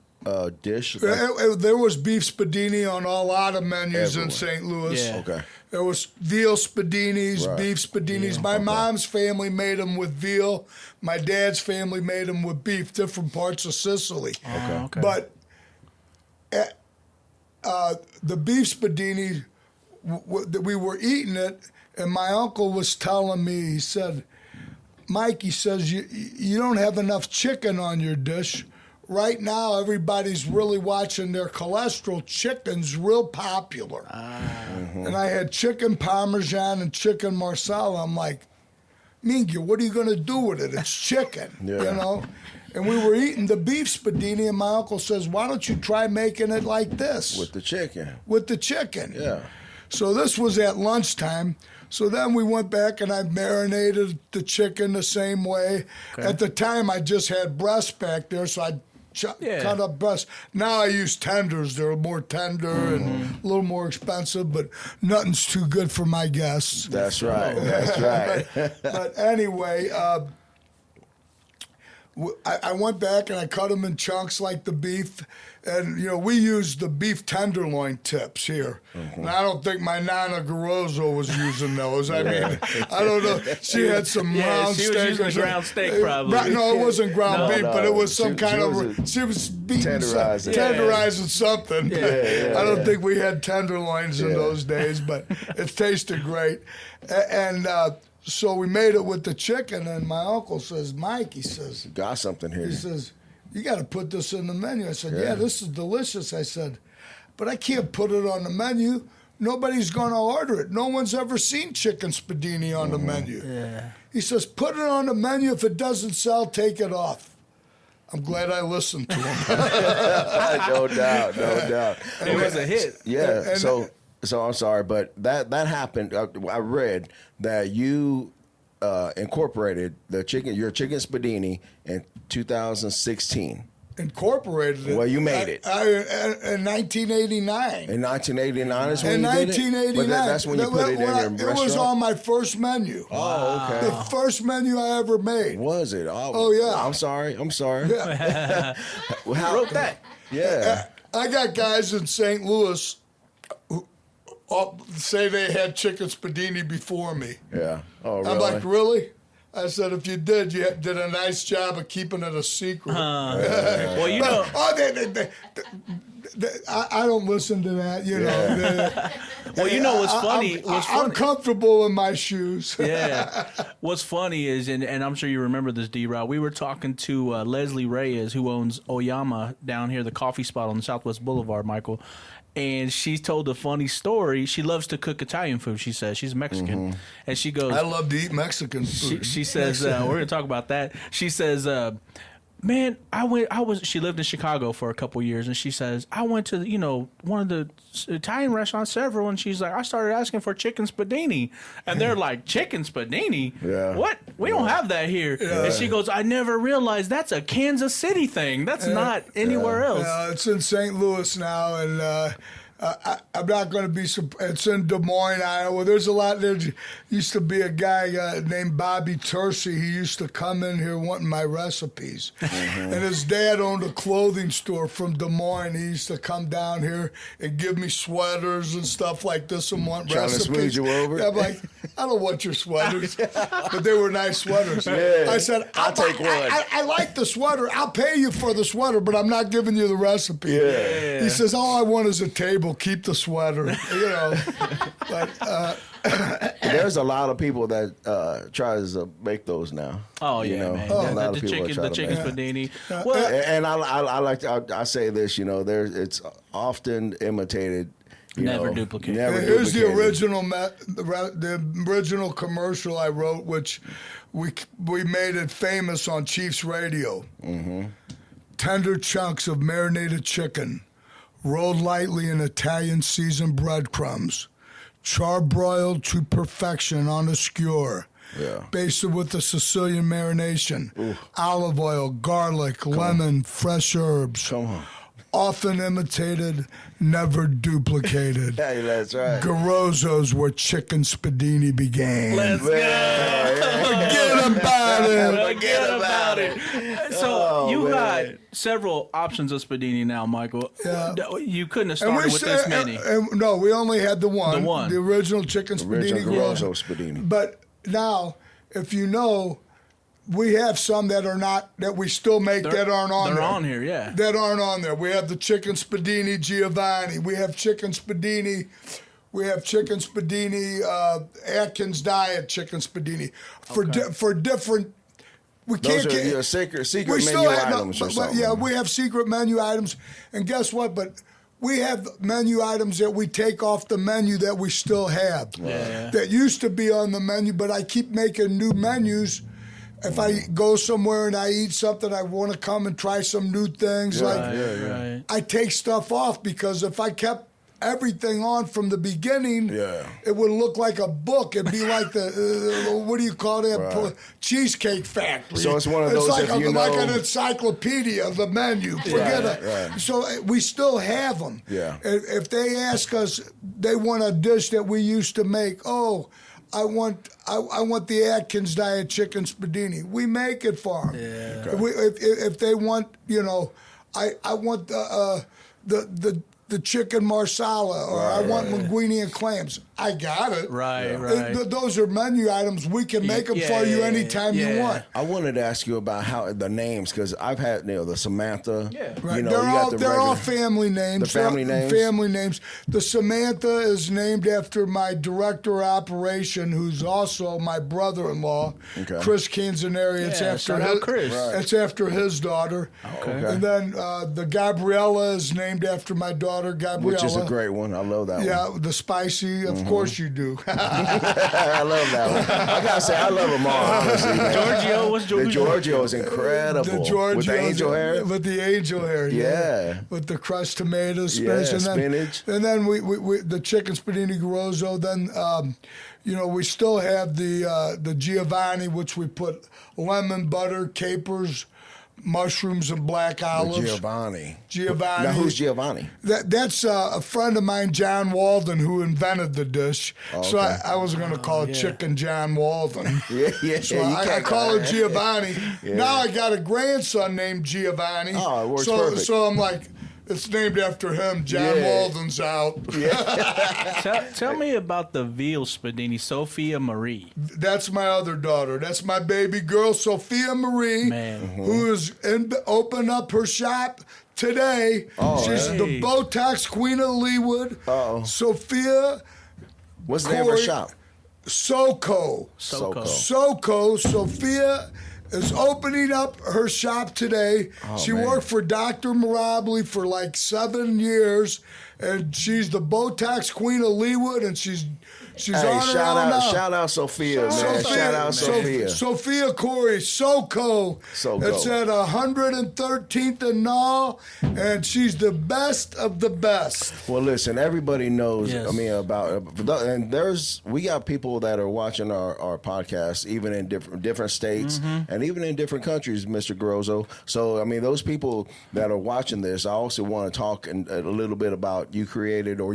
dish? There was beef Spiedini on a lot of menus in St. Louis. Yeah. Okay. There was veal Spiedinis, Right. beef Spiedinis. Yeah, My okay. mom's family made them with veal. My dad's family made them with beef, different parts of Sicily. Okay. But the beef Spiedini, we were eating it, and my uncle was telling me, he said, Mike, he says, you don't have enough chicken on your dish. Right now, everybody's really watching their cholesterol. Chicken's real popular. And I had chicken Parmesan and chicken Marsala. I'm like, Mingy, what are you going to do with it? It's chicken, you know? And we were eating the beef Spiedini, and my uncle says, why don't you try making it like this? With the chicken. With the chicken. Yeah. So this was at lunchtime. So then we went back and I marinated the chicken the same way. Okay. At the time, I just had breast back there, so I cut up breast. Now I use tenders. They're more tender and a little more expensive, but nothing's too good for my guests. That's right. That's right. But anyway, I went back and I cut them in chunks like the beef. And, you know, we use the beef tenderloin tips here. And I don't think my Nana Garozzo was using those. I mean, I don't know. She had some round she steak. was using ground steak probably. No, it wasn't ground beef, but it was some she was beating tenderizing. tenderizing something. I don't think we had tenderloins in Yeah. those days, but it tasted great. And so we made it with the chicken, and my uncle says, Mike, he says, Got something here. he says, you got to put this in the menu. I said, yeah, this is delicious. I said, but I can't put it on the menu. Nobody's going to order it. No one's ever seen chicken Spiedini on the menu. Yeah. He says, put it on the menu. If it doesn't sell, take it off. I'm glad I listened to him. No doubt. No doubt. It was a hit. Yeah. And- So I'm sorry, but that happened. I read that you incorporated your chicken Spiedini in 2016. Incorporated it. Well, you made it. In 1989. In 1989 is when In you did it? 1989. But that's when you put it in your It restaurant? was on my first menu. Oh, okay. The first menu I ever made. Was it? Oh, yeah. I'm sorry. Yeah. Well, how, Wrote that. Yeah. I got guys in St. Louis who say they had chicken Spiedini before me. Yeah. Oh, really? I'm like, really? I said, if you did, you did a nice job of keeping it a secret. Well, you know. I don't listen to that, you know. Well, you know what's funny? I'm comfortable in my shoes. Yeah. What's funny is, and I'm sure you remember this, D-Rod, we were talking to Leslie Reyes, who owns Oyama down here, the coffee spot on the Southwest Boulevard, Michael. And she told a funny story. She loves to cook Italian food, she says. She's Mexican. And she goes... I love to eat Mexican food. She says, we're going to talk about that. She says, man, she lived in Chicago for a couple years, and she says, I went to, one of the Italian restaurants, several, and she's like, I started asking for chicken Spiedini. And they're like, chicken Spiedini? Yeah. What? We don't have that here. Yeah. And she goes, I never realized that's a Kansas City thing. That's not anywhere else. It's in St. Louis now, and I'm not going to be. It's in Des Moines, Iowa. There's a lot. There used to be a guy named Bobby Tercy. He used to come in here wanting my recipes, and his dad owned a clothing store from Des Moines. He used to come down here and give me sweaters and stuff like this and want Trying recipes. to smooth you over? I'm like, I don't want your sweaters, but they were nice sweaters. Yeah. I said, I'll take one. I like the sweater. I'll pay you for the sweater, but I'm not giving you the recipe. Yeah. He says, all I want is a table. Keep the sweater, But there's a lot of people that tries to make those now. Oh, yeah, man. A lot The of people chicken Spiedini. Well, and I say this, it's often imitated. Never duplicated. here's the original commercial I wrote, which we made it famous on Chiefs Radio. Mm-hmm. Tender chunks of marinated chicken, rolled lightly in Italian seasoned breadcrumbs, charbroiled to perfection on a skewer, basted with the Sicilian marination, olive oil, garlic, lemon, fresh herbs. Come on. Often imitated, never duplicated. Hey, that's right. Garozzo's where chicken Spiedini began. Let's go. Forget about it. Forget about it. So You got man. several options of Spiedini now, Michael. Yeah. You couldn't have started with this many. No, we only had the one. The one. The original Chicken Spiedini. Original Garozzo Spiedini. But now, if you know, we have some that we still make that aren't on there. They're on here, yeah. That aren't on there. We have the Chicken Spiedini Giovanni. We have Chicken Spiedini. We have Chicken Spiedini, Atkins Diet Chicken Spiedini. For different... Those are your secret menu items or something. Yeah, we have secret menu items. And guess what? But we have menu items that we take off the menu that we still have. Yeah. That used to be on the menu, but I keep making new menus. If I go somewhere and I eat something, I want to come and try some new things. Right. I take stuff off because if I kept everything on from the beginning, it would look like a book. It'd be like the what do you call that? Right. Cheesecake Factory. So it's one of those. It's like, like an encyclopedia of the menu. Forget it. Right. So we still have them. Yeah. If they ask us, they want a dish that we used to make. Oh, I want the Atkins Diet Chicken Spiedini. We make it for them. Yeah. Okay. If they want, I want the chicken marsala, or I want linguine and clams. I got it. Right. Those are menu items. We can make them for you anytime you want. I wanted to ask you about how the names, because I've had the Samantha. Yeah. Right. They're all family names. The family names? Family names. The Samantha is named after my director of operation, who's also my brother-in-law, Chris Canzaneri. It's after Chris. Right. It's after his daughter. Okay. And then the Gabriella is named after my daughter, Gabriella. Which is a great one. I love that one. Yeah, the spicy. Of course you do. I love that one. I gotta say, I love them all. Honestly, man. Giorgio was The Giorgio is incredible. The Giorgio with the angel hair. With the angel hair. Yeah. With the crushed tomatoes, spinach, spinach. And then we the Chicken Spiedini Garozzo. Then we still have the Giovanni, which we put lemon, butter, capers, mushrooms, and black olives. Giovanni. Giovanni. Now, who's Giovanni? That's a friend of mine, John Walden, who invented the dish. Oh, so okay. I was going to call it Chicken John Walden. Yeah. So I call it Giovanni. Yeah. Now I got a grandson named Giovanni. Oh, it works perfect. So I'm like, it's named after him. John Walden's out. Tell me about the veal Spiedini, Sophia Marie. That's my other daughter. That's my baby girl, Sophia Marie, who is opened up her shop today. She's the Botox Queen of Leewood. Sophia. What's the name of her shop? Soco. Sophia is opening up her shop today. She worked for Dr. Mirabli for like 7 years, and she's the Botox Queen of Leewood, and she's on her own now. Shout out Sophia, man. Shout out Sophia. Sophia Corey, Soco. It's at 113th and Knoll, and she's the best of the best. Well, listen, everybody knows. Yes. I mean, and we got people that are watching our podcast, even in different states and even in different countries, Mr. Garozzo. So, I mean, those people that are watching this, I also want to talk a little bit about you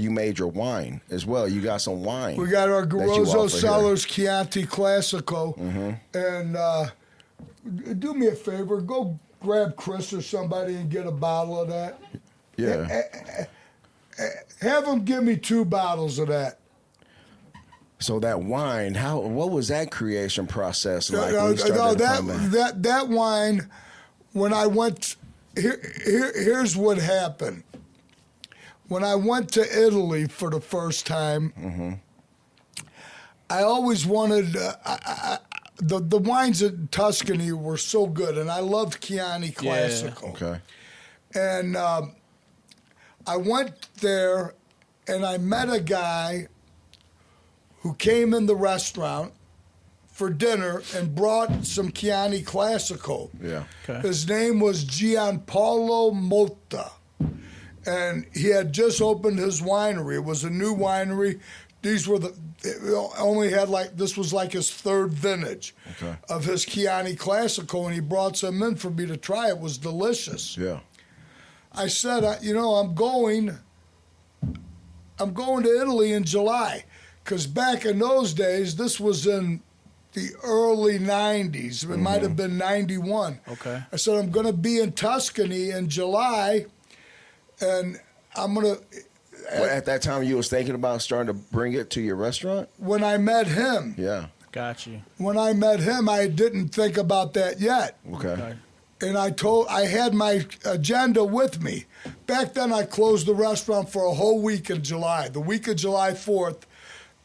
made your wine as well. You got some wine. We got our Garozzo Cellars Chianti Classico. And do me a favor, go grab Chris or somebody and get a bottle of that. Yeah. Have them give me 2 bottles of that. So that wine, what was that creation process like? That wine, when I went, here's what happened. When I went to Italy for the first time, I always wanted, the wines in Tuscany were so good, and I loved Chianti Classico. Okay. And I went there, and I met a guy who came in the restaurant for dinner and brought some Chianti Classico. Yeah. Okay. His name was Gianpaolo Motta. And he had just opened his winery. It was a new winery. These were this was like his 3rd vintage of his Chianti Classico, and he brought some in for me to try. It was delicious. Yeah. I said, I'm going to Italy in July, because back in those days, this was in the early 90s. It might have been 91. Okay. I said, I'm going to be in Tuscany in July, and I'm going to... Well, at that time, you was thinking about starting to bring it to your restaurant? When I met him. Yeah. Got you. When I met him, I didn't think about that yet. Okay. And I had my agenda with me. Back then, I closed the restaurant for a whole week in July. The week of July 4th,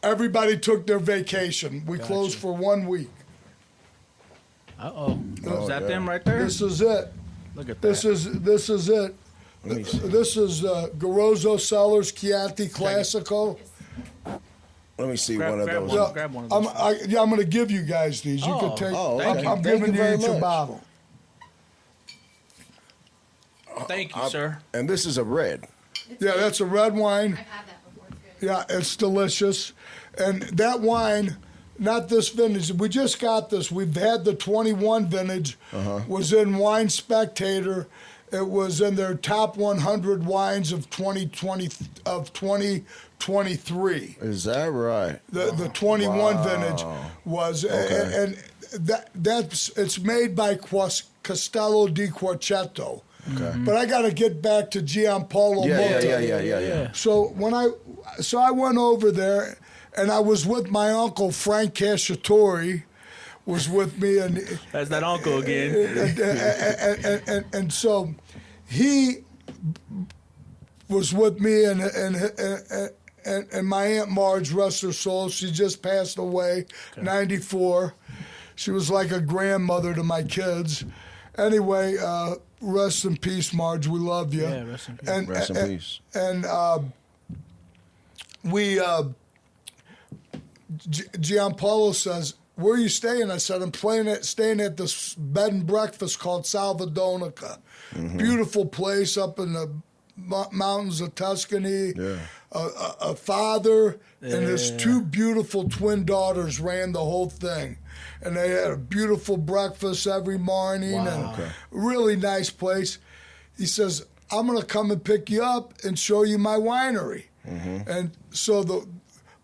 everybody took their vacation. We closed for 1 week. Uh-oh. Is that them right there? This is it. Look at that. This is it. Let me see. This is Garozzo Cellars Chianti Classico. Let me see Grab- one of grab those. one. Yeah, Grab one of those. I'm going to give you guys these. You can take. oh, thank okay. you. I'm Thank giving you you very each a much. bottle. Thank you, sir. And this is a red. Yeah, that's a red wine. I've had that before. It's good. Yeah, it's delicious. And that wine, not this vintage, we just got this. We've had the 21 vintage, was in Wine Spectator. It was in their top 100 wines of 2023. Is that right? The 21 Wow. vintage was, Okay. and it's made by Castello di Quarcetto. Okay. But I got to get back to Gianpaolo Motta. Yeah. So I went over there, and I was with my uncle Frank Cacciatore, was with me, and That's that uncle again. and so he was with me, and my Aunt Marge, rest her soul, she just passed away, 94. She was like a grandmother to my kids. Anyway, rest in peace, Marge. We love you. Yeah, rest in peace. Rest in peace. And Gianpaolo says, "Where are you staying?" I said, "I'm staying at this bed and breakfast called Salvadonica. Beautiful place up in the mountains of Tuscany. Yeah. A father and his Yeah. two beautiful twin daughters ran the whole thing. And they had a beautiful breakfast every morning and really nice place." He says, "I'm going to come and pick you up and show you my winery." And so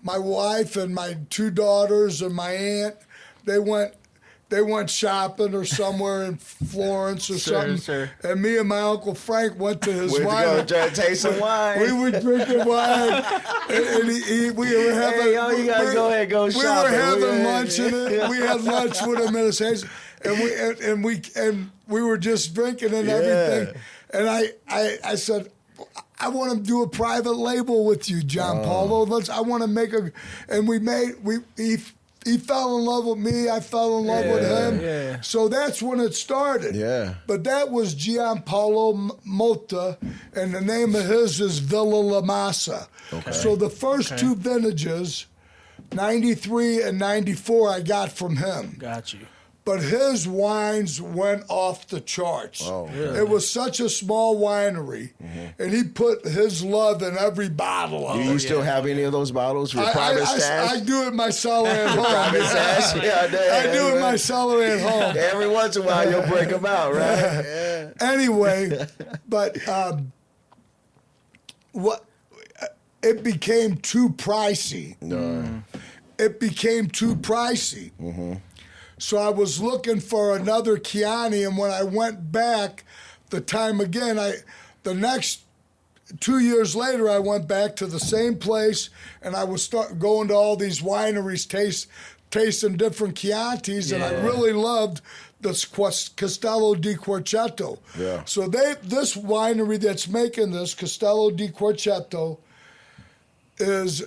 my wife and my two daughters and my aunt, they went shopping or somewhere in Florence or something. Sure. And me and my Uncle Frank went to his We're winery. going to taste some wine. We were drinking wine, and we were having. Hey, yo, you guys go ahead, go We shopping. were having We- lunch in it. We had lunch with him in his house, and we were just drinking and everything. And I said, "I want to do a private label with you, Gianpaolo. I want to make a." And he fell in love with me. I fell in love with him. Yeah. So that's when it started. Yeah. But that was Gianpaolo Motta, and the name of his is Villa La Massa. Okay. So the first two vintages, 93 and 94, I got from him. Got you. But his wines went off the charts. Oh, really? It was such a small winery, and he put his love in every bottle of Do it. you still have any of those bottles for your private stash? I do it in my cellar at home. Private stash? Yeah, I do it in my cellar at home. Every once in a while, you'll break them out, right? Yeah. Anyway, but it became too pricey. It became too pricey. So I was looking for another Chianti, and when I went back, the next 2 years later, I went back to the same place, and I was going to all these wineries, tasting different Chiantis, and I really loved this Castello di Quarcetto. Yeah. So this winery that's making this, Castello di Quarcetto, is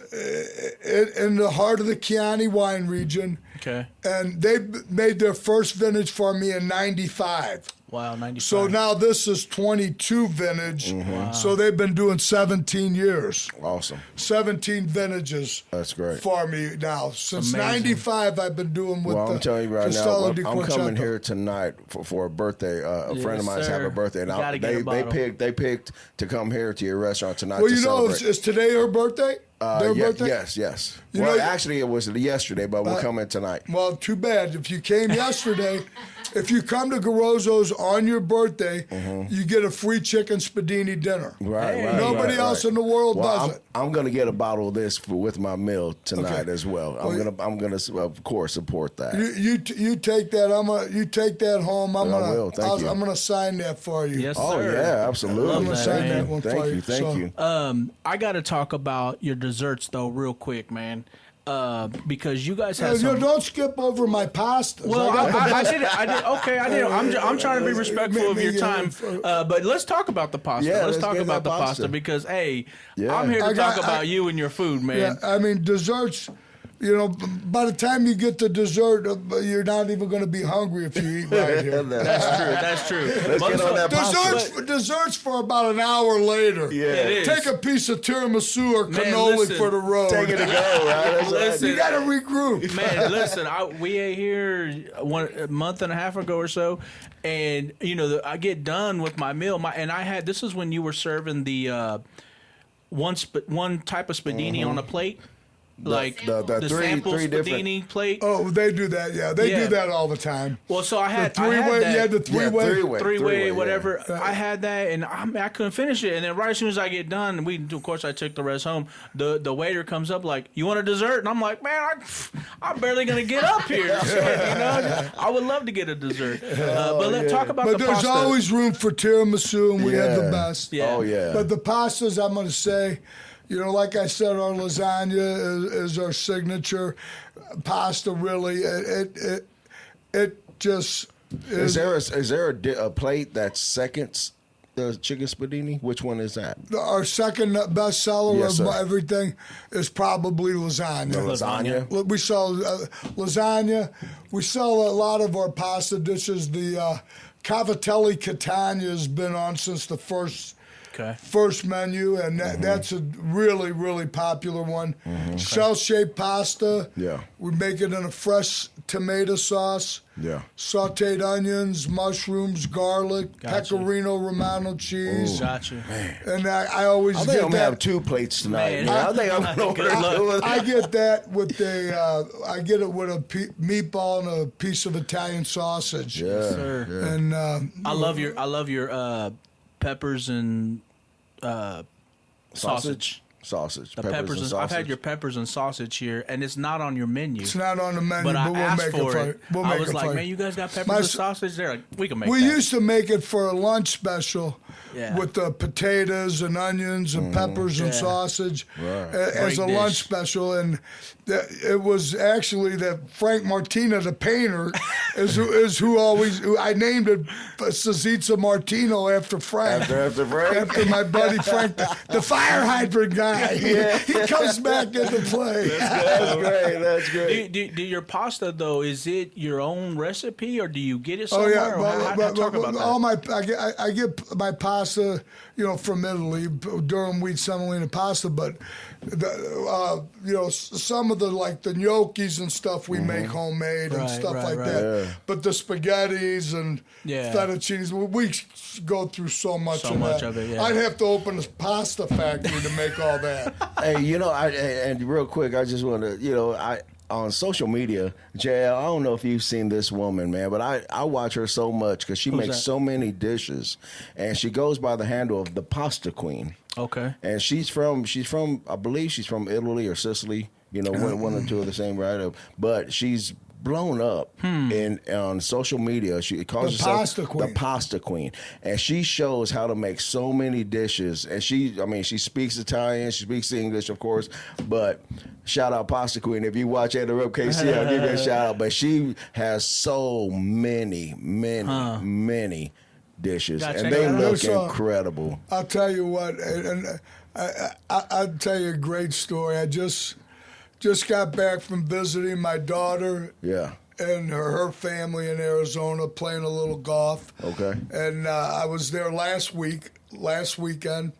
in the heart of the Chianti wine region. Okay. And they made their first vintage for me in 95. Wow, 95. So now this is 22 vintage. Wow. So they've been doing 17 years. Awesome. 17 vintages. That's great. For me now. Since Amazing. 95, I've been doing with Well, the I'm telling you right Castello now, di I'm coming Quarcetto. here tonight for a birthday. A friend of mine's sir. having a birthday, and You gotta get a they bottle. picked to come here to your restaurant tonight Well, to you know, celebrate. is today her birthday? Their birthday? Yes. You Well, know- actually, it was yesterday, but we're coming tonight. Well, too bad. If you came yesterday, if you come to Garozzo's on your birthday, you get a free chicken Spiedini dinner. Right. Nobody else in the world does it. I'm gonna get a bottle of this with my meal tonight as well. I'm gonna of course support that. You take that. You take that home. I will. Thank you. I'm gonna sign that for you. Yes, Oh sir. yeah, absolutely. I'm gonna sign that one for you. Thank you. I got to talk about your desserts though, real quick, man, because you guys have some. Don't skip over my pastas. Well, I did it. Okay, I did it. I'm trying to be respectful of your time, but let's talk about the pasta. Yeah, let's talk get about that the pasta pasta. because hey, Yeah. I'm here to talk about you and your food, man. Yeah, I mean desserts. You know, by the time you get to dessert, you're not even going to be hungry if you eat right here. That's true. Let's get on that pasta. Desserts for about an hour later. Yeah. It is. Take a piece of tiramisu or Man, cannoli listen. for the road. Take it to go, right? That's Listen. You got to regroup. Man, listen, we ate here a month and a half ago or so, and I get done with my meal. This is when you were serving the one type of Spiedini on a plate. Like the sample three Spiedini plate. Oh, they do that. Yeah, they do that all the time. Well, so I had Three-way, that. you had the three-way. Three-way, whatever. Yeah. I had that, and I couldn't finish it. And then right as soon as I get done, of course, I took the rest home. The waiter comes up like, "You want a dessert?" And I'm like, "Man, I'm barely gonna get up here." I would love to get a dessert. But let's talk about the pasta. But there's always room for tiramisu, and we have the best. Yeah. Oh yeah. But the pastas, I'm gonna say. Like I said, our lasagna is our signature pasta. Really, it just is. Is there a plate that's seconds the chicken Spiedini? Which one is that? Our second best seller Yes, of sir. everything is probably lasagna. Lasagna. We sell lasagna. We sell a lot of our pasta dishes. The Cavatelli Catania has been on since the first menu, and that's a really, really popular one. Shell-shaped pasta. Yeah. We make it in a fresh tomato sauce. Yeah. Sauteed onions, mushrooms, garlic, Gotcha. Pecorino Romano cheese. Gotcha. And I always I get think I'm gonna that. have 2 plates tonight. Man. Man. I think I'm gonna Good luck. I get that with I get it with a meatball and a piece of Italian sausage. Yeah. Sir. Yeah. And I love your peppers and sausage. Sausage. The peppers peppers and and sausage. I've had your peppers and sausage here, and it's not on your menu. it's not on the menu, But but, I we'll asked make it for for it. you. We'll I make was it like, for man, you. you guys got peppers My and s- sausage? They're like, we can make We that. used to make it for a lunch special Yeah. with the potatoes and onions and peppers and Yeah. sausage as Great a dish. lunch special. And it was actually that Frank Martina, the painter, is who I named it Sazitza Martino after Frank. After Frank? After my buddy Frank, the fire hydrant guy. He comes back into play. That's great. That's great. Do your pasta though? Is it your own recipe, or do you get it Oh somewhere? yeah, Or talk about that. all I get my pasta, from Italy, durum wheat semolina pasta. But some of the the gnocchis and stuff we make homemade and Right, stuff right, like right. that. Yeah. But the spaghettis and Yeah. fettuccines, we go through so much So of much that. of it, yeah. I'd have to open a pasta factory to make all that. Hey, and real quick, I just want to, on social media, JL, I don't know if you've seen this woman, man, but I watch her so much because she makes that? so many dishes, and she goes by the handle of the Pasta Queen. Okay. And she's from, I believe she's from Italy or Sicily, one or two of the same, right? But she's blown up on social media. She calls The herself Pasta Queen. the Pasta Queen, and she shows how to make so many dishes. And she speaks Italian, she speaks English, of course. But shout out Pasta Queen. If you watch Enterrupt KC, I'll give you a shout out. But she has so many dishes, Gotta and check they it out. look So- incredible. I'll tell you what, and I'll tell you a great story. I just got back from visiting my daughter Yeah. and her family in Arizona, playing a little golf. Okay. And I was there last weekend,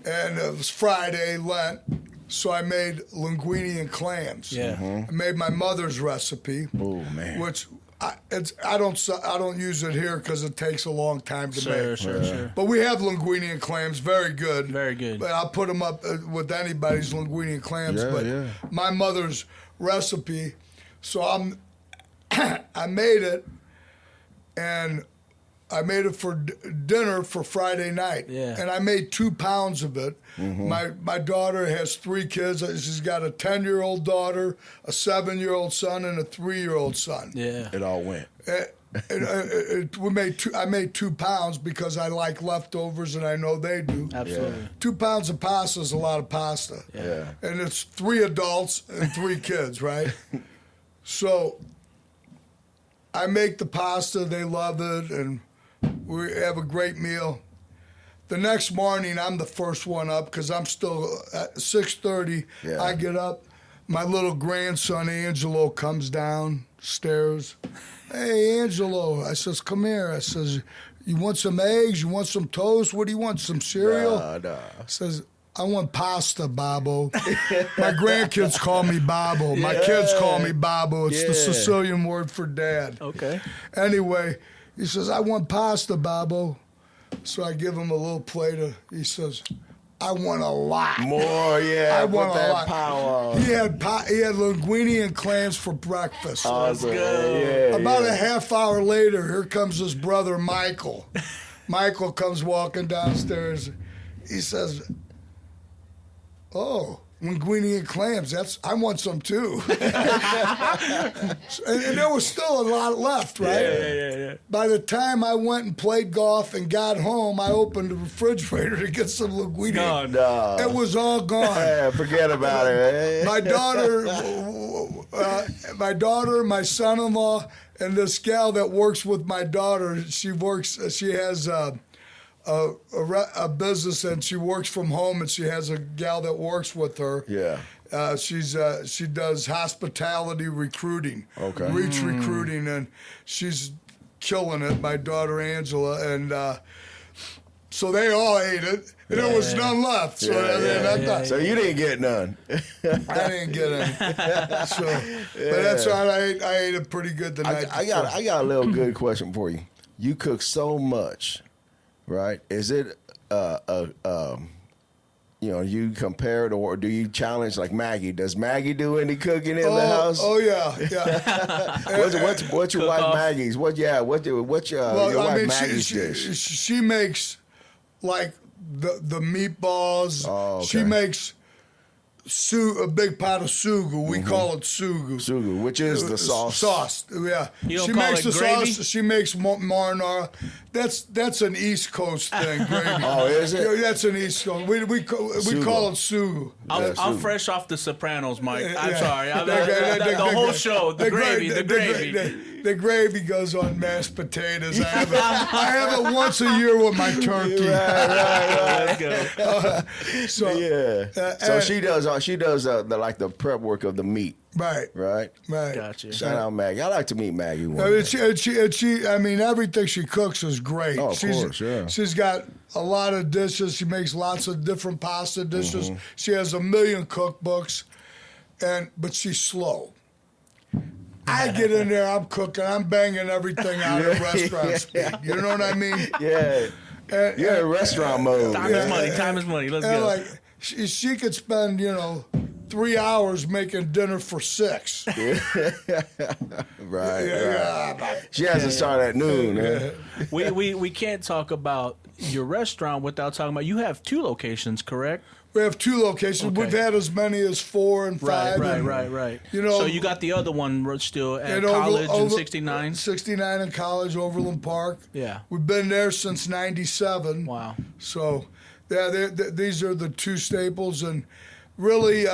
and it was Friday, Lent, so I made linguine and clams. Yeah. I made my mother's recipe, Oh man. which I don't use it here because it takes a long time to make. Sure. But we have linguine and clams, very good. Very good. But I'll put them up with anybody's linguine and clams. My mother's recipe, so I made it, and I made it for dinner for Friday night. Yeah. And I made 2 pounds of it. My daughter has 3 kids. She's got a 10-year-old daughter, a 7-year-old son, and a 3-year-old son. Yeah. It all went. I made 2 pounds because I like leftovers, and I know they do. Absolutely. Yeah. 2 pounds of pasta is a lot of pasta. Yeah. And it's 3 adults and 3 kids, right? So I make the pasta. They love it, and we have a great meal. The next morning, I'm the first one up because I'm still at 6:30. Yeah. I get up. My little grandson, Angelo, comes downstairs. Hey, Angelo. I says, come here. I says, you want some eggs? You want some toast? What do you want, some cereal? Nah. I says, I want pasta, Babbo. My grandkids call me Babbo. My kids call me Babbo. It's the Sicilian word for dad. Okay. Anyway, he says, I want pasta, Babbo. So I give him a little plate of, he says, I want a lot. More, yeah. I want put a that lot. power. He had linguine and clams for breakfast. Awesome. go. About a half hour later, here comes his brother, Michael. Michael comes walking downstairs. He says, oh, linguine and clams. I want some too. and there was still a lot left, right? Yeah. By the time I went and played golf and got home, I opened the refrigerator to get some linguine. No. It was all gone. Yeah, forget about it. My daughter, my son-in-law, and this gal that works with my daughter. She has a business, and she works from home, and she has a gal that works with her. Yeah. She does hospitality recruiting, Okay. reach recruiting, and she's killing it. My daughter Angela, and so they all ate it, and there was none left. So So you didn't get none. I didn't get any. But that's all right. I ate it pretty good the night I got a little good question for you. You cook so much. Right? Is it you compare it, or do you challenge like Maggie? Does Maggie do any cooking in the house? Oh yeah. What's your wife Maggie's? What's your wife Maggie's dish? She makes like the meatballs. Oh, okay. She makes a big pot of sugu. We call it sugu. Sugu, which is the sauce. Sauce, yeah. You don't she call makes it the gravy? sauce. She makes marinara. That's an East Coast thing, gravy. Oh, is it? Yeah, that's an East Coast. We call it sugu. I'm fresh off The Sopranos, Mike. I'm Yeah. sorry. The whole show, the gravy. The gravy goes on mashed potatoes. I have it once a year with my turkey. Let's go. So she does the prep work of the meat. Right. Gotcha. Shout out Maggie. I like to meet Maggie one I mean, day. everything she cooks is great. Oh, of course, yeah. She's got a lot of dishes. She makes lots of different pasta dishes. She has 1 million cookbooks, but she's slow. I get in there, I'm cooking, I'm banging everything out of restaurant speed. You know what I mean? Yeah. You're in restaurant mode. Time is money. Let's go. Like she could spend 3 hours making dinner for 6. Right. She has to start at noon. We can't talk about your restaurant without talking about, you have 2 locations, correct? We have 2 locations. Okay. We've had as many as 4 and 5. Right. So you got the other one still at College in 69? 69 in College, Overland Park. Yeah. We've been there since 97. Wow. So, yeah, these are the 2 staples. And really,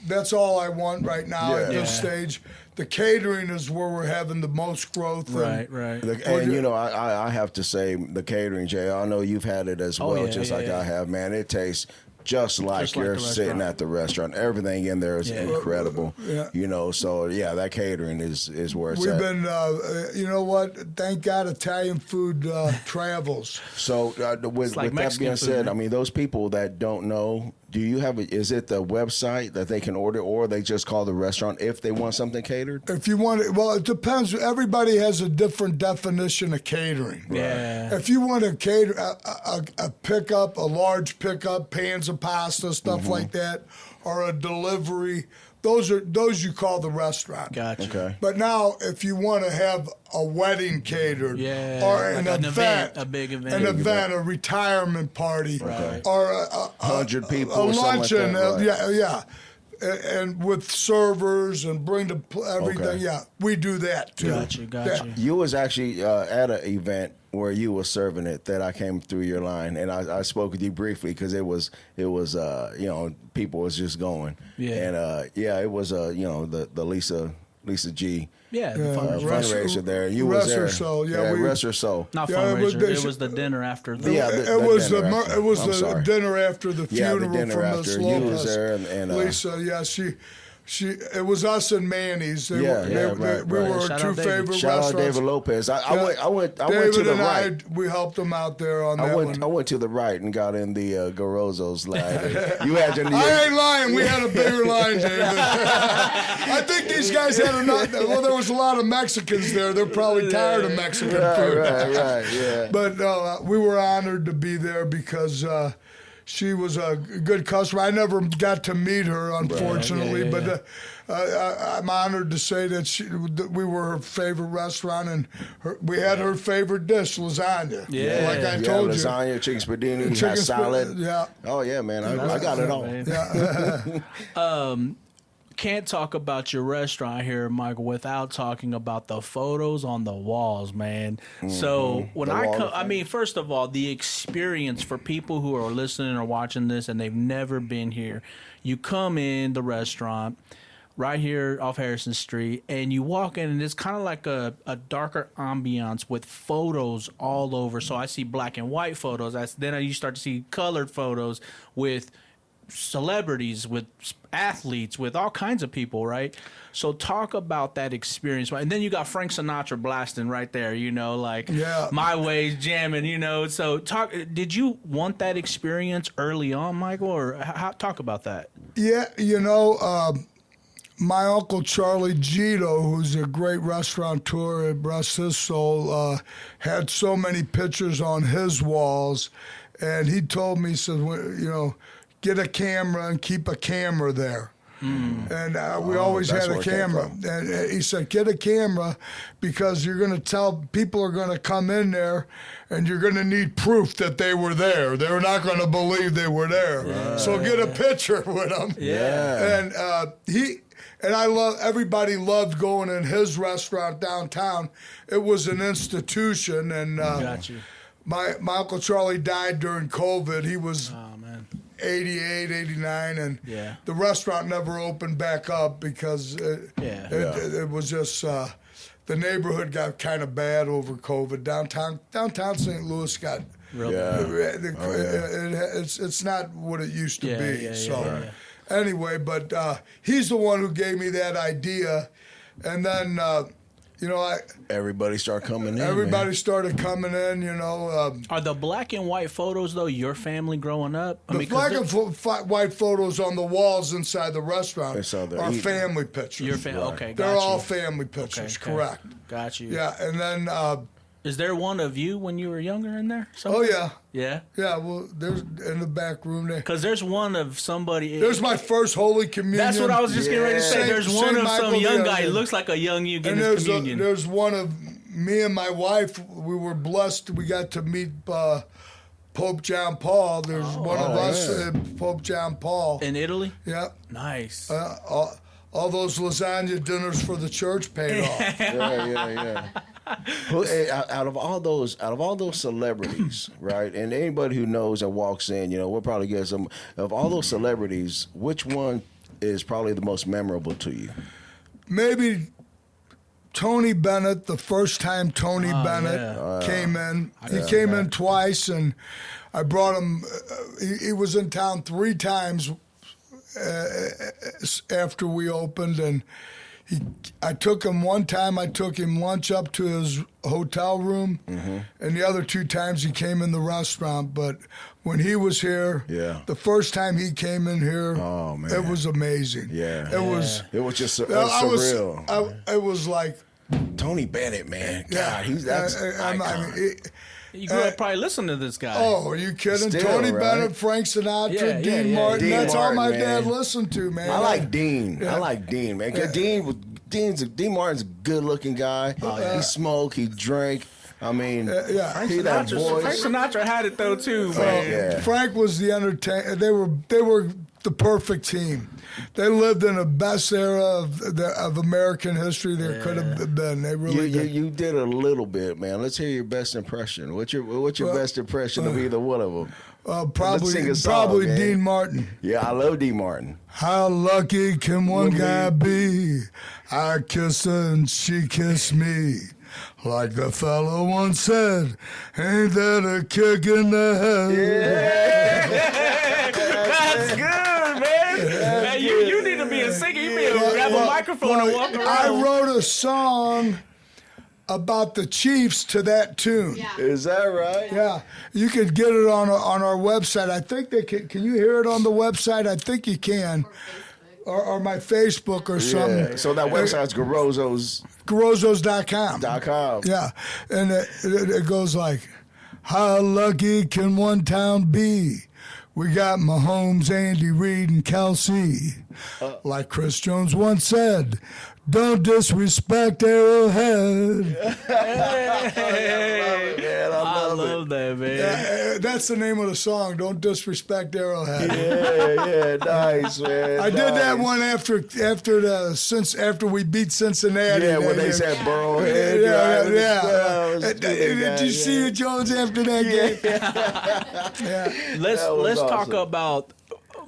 that's all I want right now at this stage. The catering is where we're having the most growth. Right. And I have to say, the catering, Jay, I know you've had it as well, I have, man. It tastes just like you're sitting at the restaurant. Everything in there is incredible. So that catering is where it's at. We've been, you know what? Thank God Italian food travels. So with that being said, I mean, those people that don't know, Do you have is it the website that they can order, or they just call the restaurant if they want something catered? If you want it, well, it depends. Everybody has a different definition of catering. Yeah. If you want to cater a pickup, a large pickup, pans of pasta, stuff like that, or a delivery, those you call the restaurant. Gotcha. Okay. But now, if you want to have a wedding catered, or like an event, a big event, a retirement party, Right. or 100 people, a or something luncheon, like that, right. yeah. And with servers and bring everything, Okay. yeah, we do that too. Gotcha. Yeah. You was actually at an event where you were serving it that I came through your line, and I spoke with you briefly because it was people was just going, and it was the Lisa G. Yeah, the fundraiser there. You was there. Rest Her Soul, Rest Her Soul. Not Yeah, fundraiser. it It was the dinner after the. Yeah, it was dinner after. it was I'm the sorry. dinner after the funeral the dinner from after. Miss You Lopez. was there, and Lisa, yeah, she it was us and Manny's. We right. were her Shout two out David. favorite shout out restaurants. David Lopez. I went to David the and right. we helped them out there on I that went one. to the right and got in the Garozzo's line. You had your I ain't lying. We had a bigger line, David. I think these guys had enough. Well, there was a lot of Mexicans there. They're probably tired of Mexican food. right, yeah. But we were honored to be there because she was a good customer. I never got to meet her, unfortunately, but I'm honored to say that we were her favorite restaurant, and we had her favorite dish, lasagna. Yeah. Like I told you. Lasagna, chicken spiedini, Chicken salad. yeah. Oh, yeah, man. I got it all. Yeah. Can't talk about your restaurant here, Michael, without talking about the photos on the walls, man. So when first of all, the experience for people who are listening or watching this and they've never been here, you come in the restaurant right here off Harrison Street, and you walk in, and it's kind of like a darker ambiance with photos all over. So I see black and white photos. Then you start to see colored photos with celebrities, with athletes, with all kinds of people, right? So talk about that experience. And then you got Frank Sinatra blasting right there, My Way jamming, So did you want that experience early on, Michael, or talk about that? Yeah, my Uncle Charlie Gito, who's a great restaurateur, rest his soul, had so many pictures on his walls, and he told me, he said, get a camera and keep a camera there. And we always had a camera. And he said, get a camera because you're going to tell people are going to come in there and you're going to need proof that they were there. They're not going to believe they were there. Right. So get a picture with them. Yeah. And everybody loved going in his restaurant downtown. It was an institution. And Got you. My Uncle Charlie died during COVID. He was 88, 89, and the restaurant never opened back up because it was just the neighborhood got kind of bad over COVID. Downtown St. Louis got real bad. It's not what it used to be. Anyway, but he's the one who gave me that idea, and then. Everybody started coming in. Everybody started coming in, Are the black and white photos, though, your family growing up? The black and white photos on the walls inside the restaurant are family pictures. Your family, okay, got They're you. all family pictures, correct. Got you. Yeah, and then... is there one of you when you were younger in there? Oh, yeah. Yeah? Yeah, well, there's in the back room there. Because there's one of somebody... There's my first Holy Communion. That's what I was just getting ready to say. There's one of Michael, some young guy. It looks like a young you getting his communion. There's one of me and my wife. We were blessed. We got to meet Pope John Paul. There's one of us, Pope John Paul. In Italy? Yeah. Nice. All those lasagna dinners for the church paid off. Yeah. Out of all those celebrities, right? And anybody who knows and walks in, we'll probably get some of all those celebrities. Which one is probably the most memorable to you? Maybe Tony Bennett. The first time Tony Bennett came in, he came in twice, and I brought him. He was in town 3 times after we opened, and I took him one time. I took him lunch up to his hotel room, and the other 2 times he came in the restaurant. But when he was here, the first time he came in here, it was amazing. It was just surreal. It was like Tony Bennett, man. God, that's icon. You grew up probably listening to this guy. Oh, are you kidding? Still, Tony right? Bennett, Frank Sinatra, Dean Martin. Dean That's Martin, all my man. dad listened to, man. I like Dean. I like Dean, man. Dean Martin's a good-looking guy. He smoked. He drank. I mean, he that voice. Frank Sinatra had it though too, man. Frank was the entertainer. They were the perfect team. They lived in the best era of American history there could have been. They really did. You did a little bit, man. Let's hear your best impression. What's your best impression of either one of them? Probably Dean Martin. Yeah, I love Dean Martin. How lucky can one guy be? I kissed her and she kissed me. Like the fellow once said, ain't that a kick in the head? That's good, man. Man, you need to be a singer. You need to grab a microphone and walk around. I wrote a song about the Chiefs to that tune. Yeah. Is that right? Yeah, you could get it on our website. I think they can you hear it on the website? I think you can. Or my Facebook or something. Yeah. So that website's Garozzo's.com. .com. Yeah, and it goes like, how lucky can one town be? We got Mahomes, Andy Reid, and Kelsey. Like Chris Jones once said, don't disrespect Arrowhead. I love that, man. Yeah, that's the name of the song, Don't Disrespect Arrowhead. Yeah, nice, man. I did that one after we beat Cincinnati. Yeah, when they said Burrowhead. Yeah. Did you see Jones after that game? Yeah. Let's talk about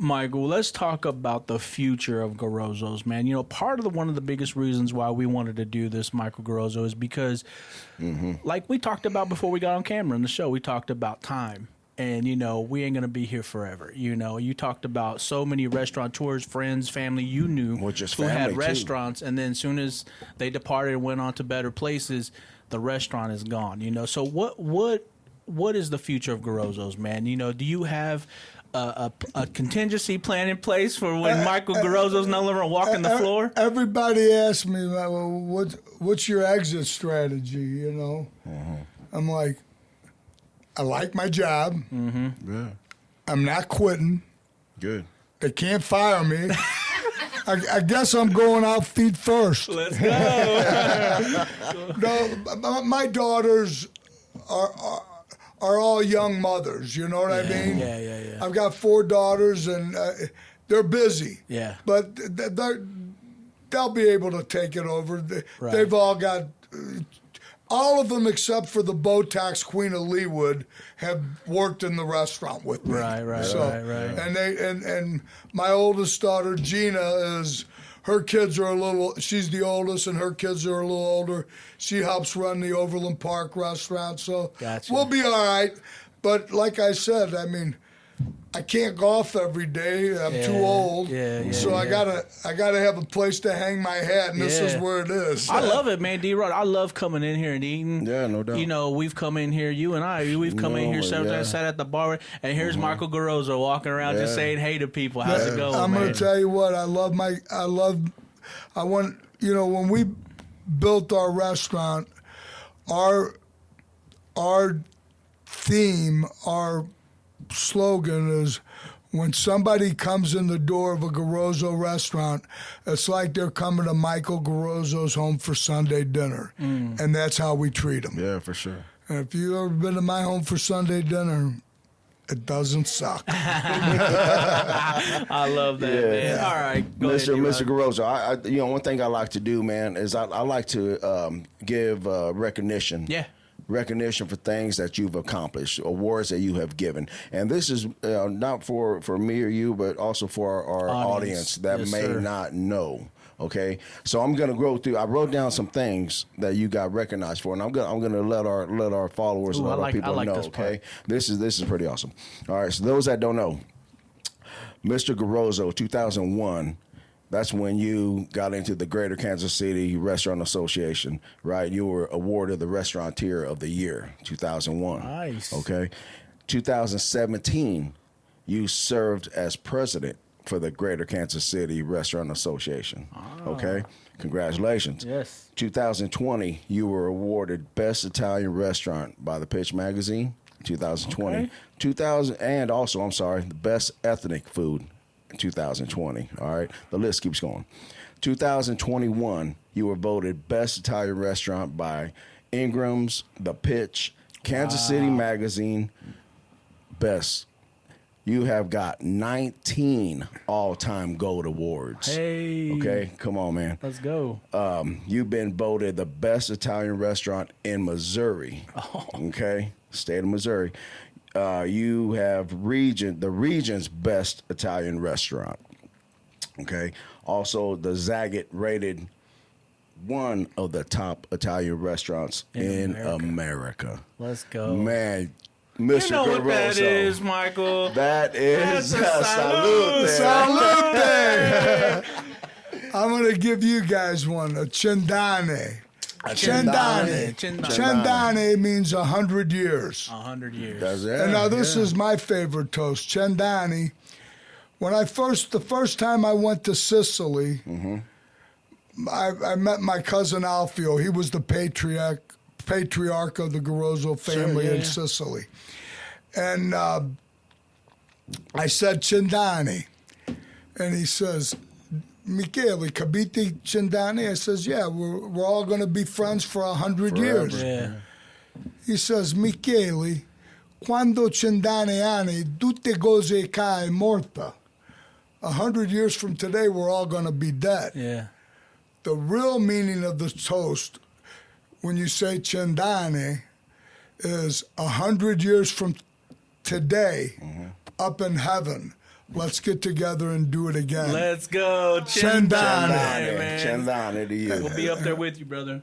Michael. Let's talk about the future of Garozzo's, man. You know, one of the biggest reasons why we wanted to do this, Michael Garozzo, is because, like we talked about before we got on camera in the show, we talked about time. And, you know, we ain't going to be here forever. You know, you talked about so many restaurateurs, friends, family you knew who had restaurants. And then as soon as they departed and went on to better places, the restaurant is gone, you know. So what is the future of Garozzo's, man? You know, do you have a contingency plan in place for when Michael Garozzo's no longer walking the floor? Everybody asks me, well, what's your exit strategy, you know? I'm like, I like my job. Yeah. I'm not quitting. Good. They can't fire me. I guess I'm going out feet first. Let's go. No, my daughters are all young mothers. You know what I mean? Yeah. I've got 4 daughters, and they're busy. Yeah. But they'll be able to take it over. They've all got. All of them except for the Botox Queen of Leawood have worked in the restaurant with me. Right. And my oldest daughter Gina her kids are she's the oldest and her kids are a little older. She helps run the Overland Park restaurant, so Gotcha. We'll be all right. But like I said, I mean, I can't golf every day. I'm too old. So I gotta have a place to hang my hat, and this is where it is. I love it, man. D-Rod, I love coming in here and eating. Yeah, no doubt. You know, we've come in here, you and I, we've come in here several times, sat at the bar, and here's Michael Garozzo walking around just saying hey to people. How's it going, I'm gonna tell you what, when we built our restaurant, our theme, our slogan is, when somebody comes in the door of a Garozzo restaurant, it's like they're coming to Michael Garozzo's home for Sunday dinner. And that's how we treat them. Yeah, for sure. And if you've ever been to my home for Sunday dinner, it doesn't suck. I love that, man. All right, go ahead, Mr. Garozzo, I one thing I like to do, man, is I like to give recognition. Yeah. Recognition for things that you've accomplished, awards that you have given. And this is not for me or you, but also for our audience that may not know. Okay, so I'm gonna go through. I wrote down some things that you got recognized for, and I'm gonna let our followers and our people know. Okay, this is pretty awesome. All right, so those that don't know, Mr. Garozzo, 2001, That's when you got into the Greater Kansas City Restaurant Association, right? You were awarded the Restaurateur of the Year, 2001. Nice. Okay. 2017, you served as president for the Greater Kansas City Restaurant Association. Okay. Congratulations. Yes. 2020, you were awarded Best Italian Restaurant by the Pitch Magazine, 2020. Okay. 2000, and also, I'm sorry, the Best Ethnic Food, 2020. All right. The list keeps going. 2021, you were voted Best Italian Restaurant by Ingram's, The Pitch, Kansas City Magazine, Best. You have got 19 all-time gold awards. Hey. Okay, come on, man. Let's go. You've been voted the best Italian restaurant in Missouri. Okay, state of Missouri. You have the region's best Italian restaurant. Okay, also the Zagat rated one of the top Italian restaurants in America. Let's go. Man, Mr. You know Garozzo, what that is, Michael. that is That's a salute. Salute! I'm going to give you guys one, a Cendane. Cendane. Cendane means 100 years. 100 years. That's it. And now this is my favorite toast, Cendane. When the first time I went to Sicily, I met my cousin Alfio. He was the patriarch of the Garozzo family in Sicily. And I said Cendane. And he says, Michele, capite Cendane? I says, yeah, we're all going to be friends for 100 years. Yeah. He says, Michele, quando Cendane anni, tutte cose cae morta. 100 years from today, we're all going to be dead. Yeah. The real meaning of the toast, when you say Cendane, is 100 years from today, up in heaven. Let's get together and do it again. Let's go. Cendane. Man. Cendane to you. We'll be up there with you, brother.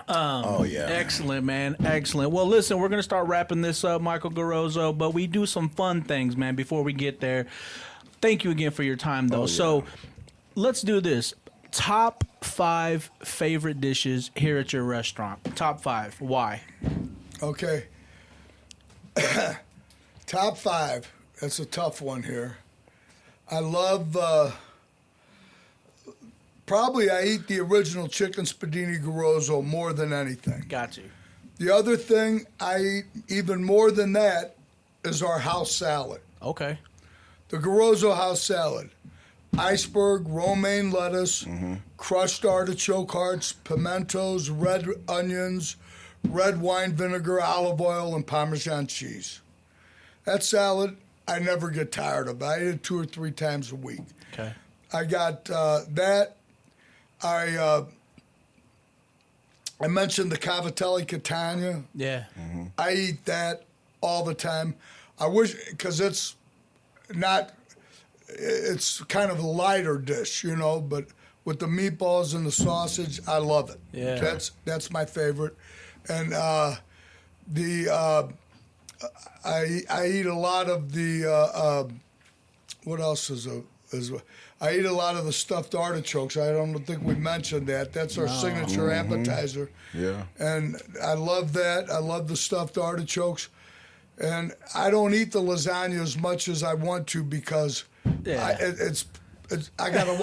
Oh, yeah. Excellent, man. Excellent. Well, listen, we're going to start wrapping this up, Michael Garozzo, but we do some fun things, man, before we get there. Thank you again for your time, though. So let's do this. Top 5 favorite dishes here at your restaurant. Top 5. Why? Okay. Top 5. That's a tough one here. I love, probably I eat the original Chicken Spiedini Garozzo more than anything. Got you. The other thing I eat even more than that is our house salad. Okay. The Garozzo house salad. Iceberg, romaine lettuce, crushed artichoke hearts, pimentos, red onions, red wine vinegar, olive oil, and Parmesan cheese. That salad, I never get tired of. I eat it 2 or 3 times a week. Okay. I got that. I mentioned the cavatelli catania. Yeah. I eat that all the time. I wish, because it's kind of a lighter dish, you know, but with the meatballs and the sausage, I love it. Yeah. That's my favorite. And I eat a lot of the what else is I eat a lot of the stuffed artichokes. I don't think we mentioned that. That's our signature appetizer. Yeah. And I love that. I love the stuffed artichokes. And I don't eat the lasagna as much as I want to because I gotta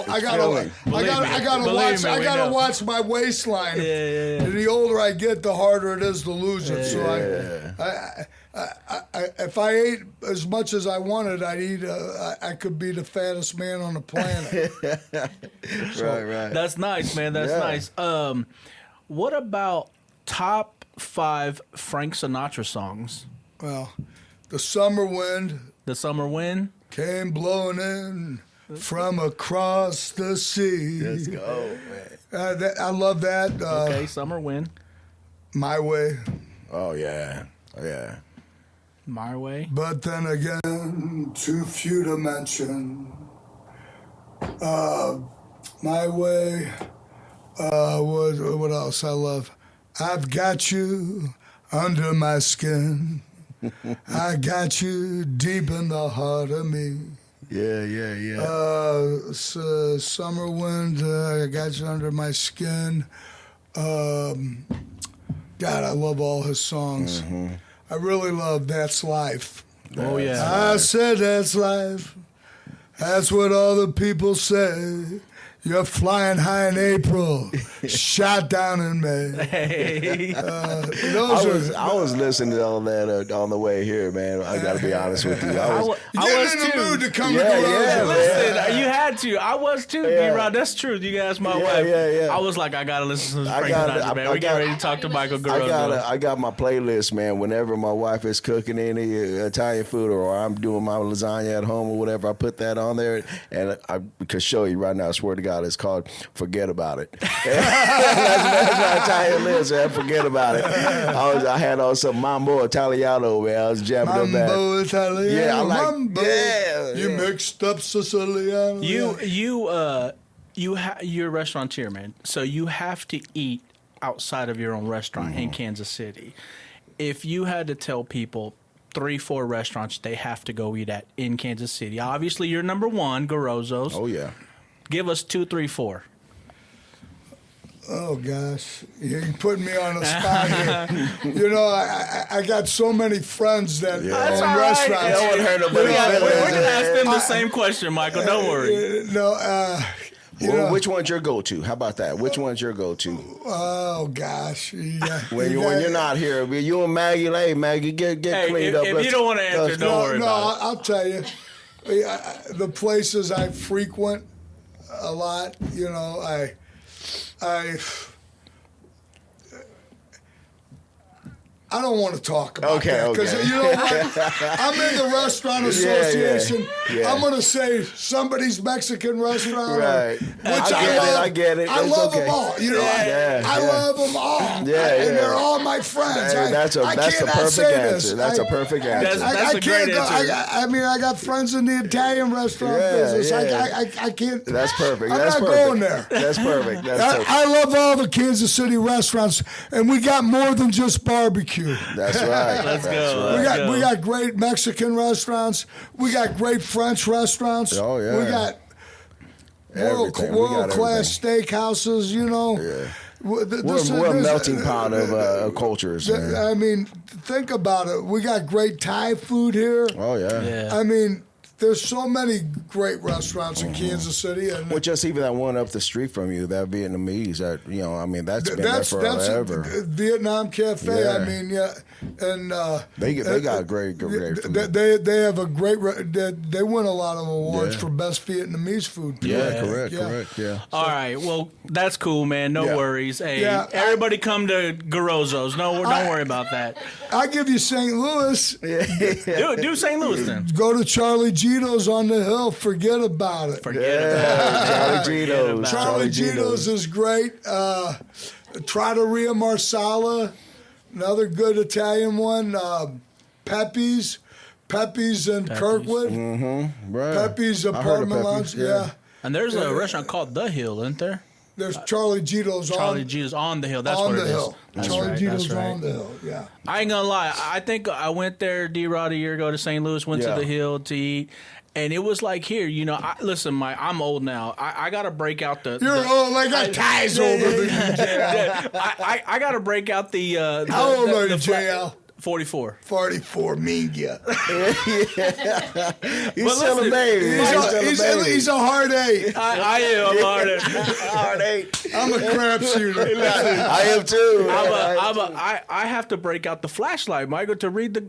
watch my waistline. Yeah. And the older I get, the harder it is to lose it. So if I ate as much as I wanted, I could be the fattest man on the planet. Right. That's nice, man. That's nice. What about top 5 Frank Sinatra songs? Well, the summer wind The Summer Wind? came blowing in from across the sea. Let's go, man. I love that. Okay, Summer Wind. My Way. Oh, yeah. My Way. But then again, too few to mention. My Way. What else I love? I've got you under my skin. I got you deep in the heart of me. Yeah. Summer Wind, I Got You Under My Skin. God, I love all his songs. Mm-hmm. I really love That's Life. Oh, yeah. I said that's life. That's what all the people say. You're flying high in April, shot down in May. Hey. I was listening to all that on the way here, man. I got to be honest with you. I was Getting in the mood to come to Yeah, Garozzo. Listen, you had to. I was too, D-Rod. That's true. You can ask my wife. Yeah. I was like, I got to listen to this Frank gotta- Sinatra, man. I We get gotta- ready to talk to Michael Garozzo. I got my playlist, man. Whenever my wife is cooking any Italian food or I'm doing my lasagna at home or whatever, I put that on there. And I can show you right now, I swear to God, it's called Forget About It. That's my Italian list, man. Forget About It. I had on some Mambo Italiano, man. I was jamming up that. Mambo Italiano. Yeah, I like. Mambo. Yeah, You mixed up Siciliano. You're a restaurateur, man. So you have to eat outside of your own restaurant in Kansas City. If you had to tell people 3-4 restaurants they have to go eat at in Kansas City, obviously you're number one, Garozzo's. Oh yeah. Give us 2, 3, 4. Oh gosh, you're putting me on the spot here. You know, I got so many friends that That's own all right. restaurants. No one heard We're nobody. gonna ask them the same question, Michael. Don't worry. You know, Which one's your go-to? How about that? Which one's your go-to? oh gosh, When you're not here, you and Maggie, hey Maggie, get Hey, cleaned up. if you don't want to answer, don't worry about it. I'll tell you, the places I frequent a lot. You know, I don't want to talk about that because you know what? I'm in the restaurant association. Yeah. I'm going to say somebody's Mexican restaurant, Right. which I get it. I It's love okay. them all. You know, I love them all. And they're all my friends. Hey, that's the perfect answer. That's a perfect answer. That's a great answer. I got friends in the Italian restaurant business. I can't. That's perfect. I'm That's not perfect. going there. That's perfect. That's perfect. I love all the Kansas City restaurants, and we got more than just barbecue. That's right. Let's That's go. right. We got great Mexican restaurants. We got great French restaurants. Oh, yeah. We got Everything. We got world class steakhouses. You know. Yeah. We're a melting pot of cultures. Man. I mean, think about it. We got great Thai food here. Oh yeah. I mean, there's so many great restaurants in Kansas City, and Well, just even that one up the street from you, that Vietnamese, I mean, that's been there forever. Vietnam Cafe. Yeah. I mean, and They got great food. They have a great. They win a lot of awards for best Vietnamese food. Yeah, correct. Yeah. All right, well, that's cool, man. No worries. Hey, everybody come to Garozzo's. Don't worry about that. I give you St. Louis. Do St. Louis then. Go to Charlie Gito's on the hill. Forget about it. Forget about it. Charlie Gito's is great. Trattoria Marsala, another good Italian one. Pepe's in Kirkwood. Mm-hmm. Right. Pepe's I heard of apartment Pepe's, lounge. Yeah. And there's a restaurant called The Hill, isn't there? There's Charlie Gito's Charlie G's on the hill. That's on what the it is. hill. That's Charlie right. Gito's That's right. on the hill. Yeah. I ain't gonna lie. I think I went there, D-Rod, a year ago to St. Louis, went to the hill to eat. And it was like here, you know. Listen, Mike, I'm old now. I gotta break out the. You're old. I got ties over the I gotta break out the. How old are you, JL? 44. 44, mean ya. He's still a baby. He's a hard 8. I am hard. Hard 8. I'm a crap shooter. I am too. I have to break out the flashlight, Michael, to read the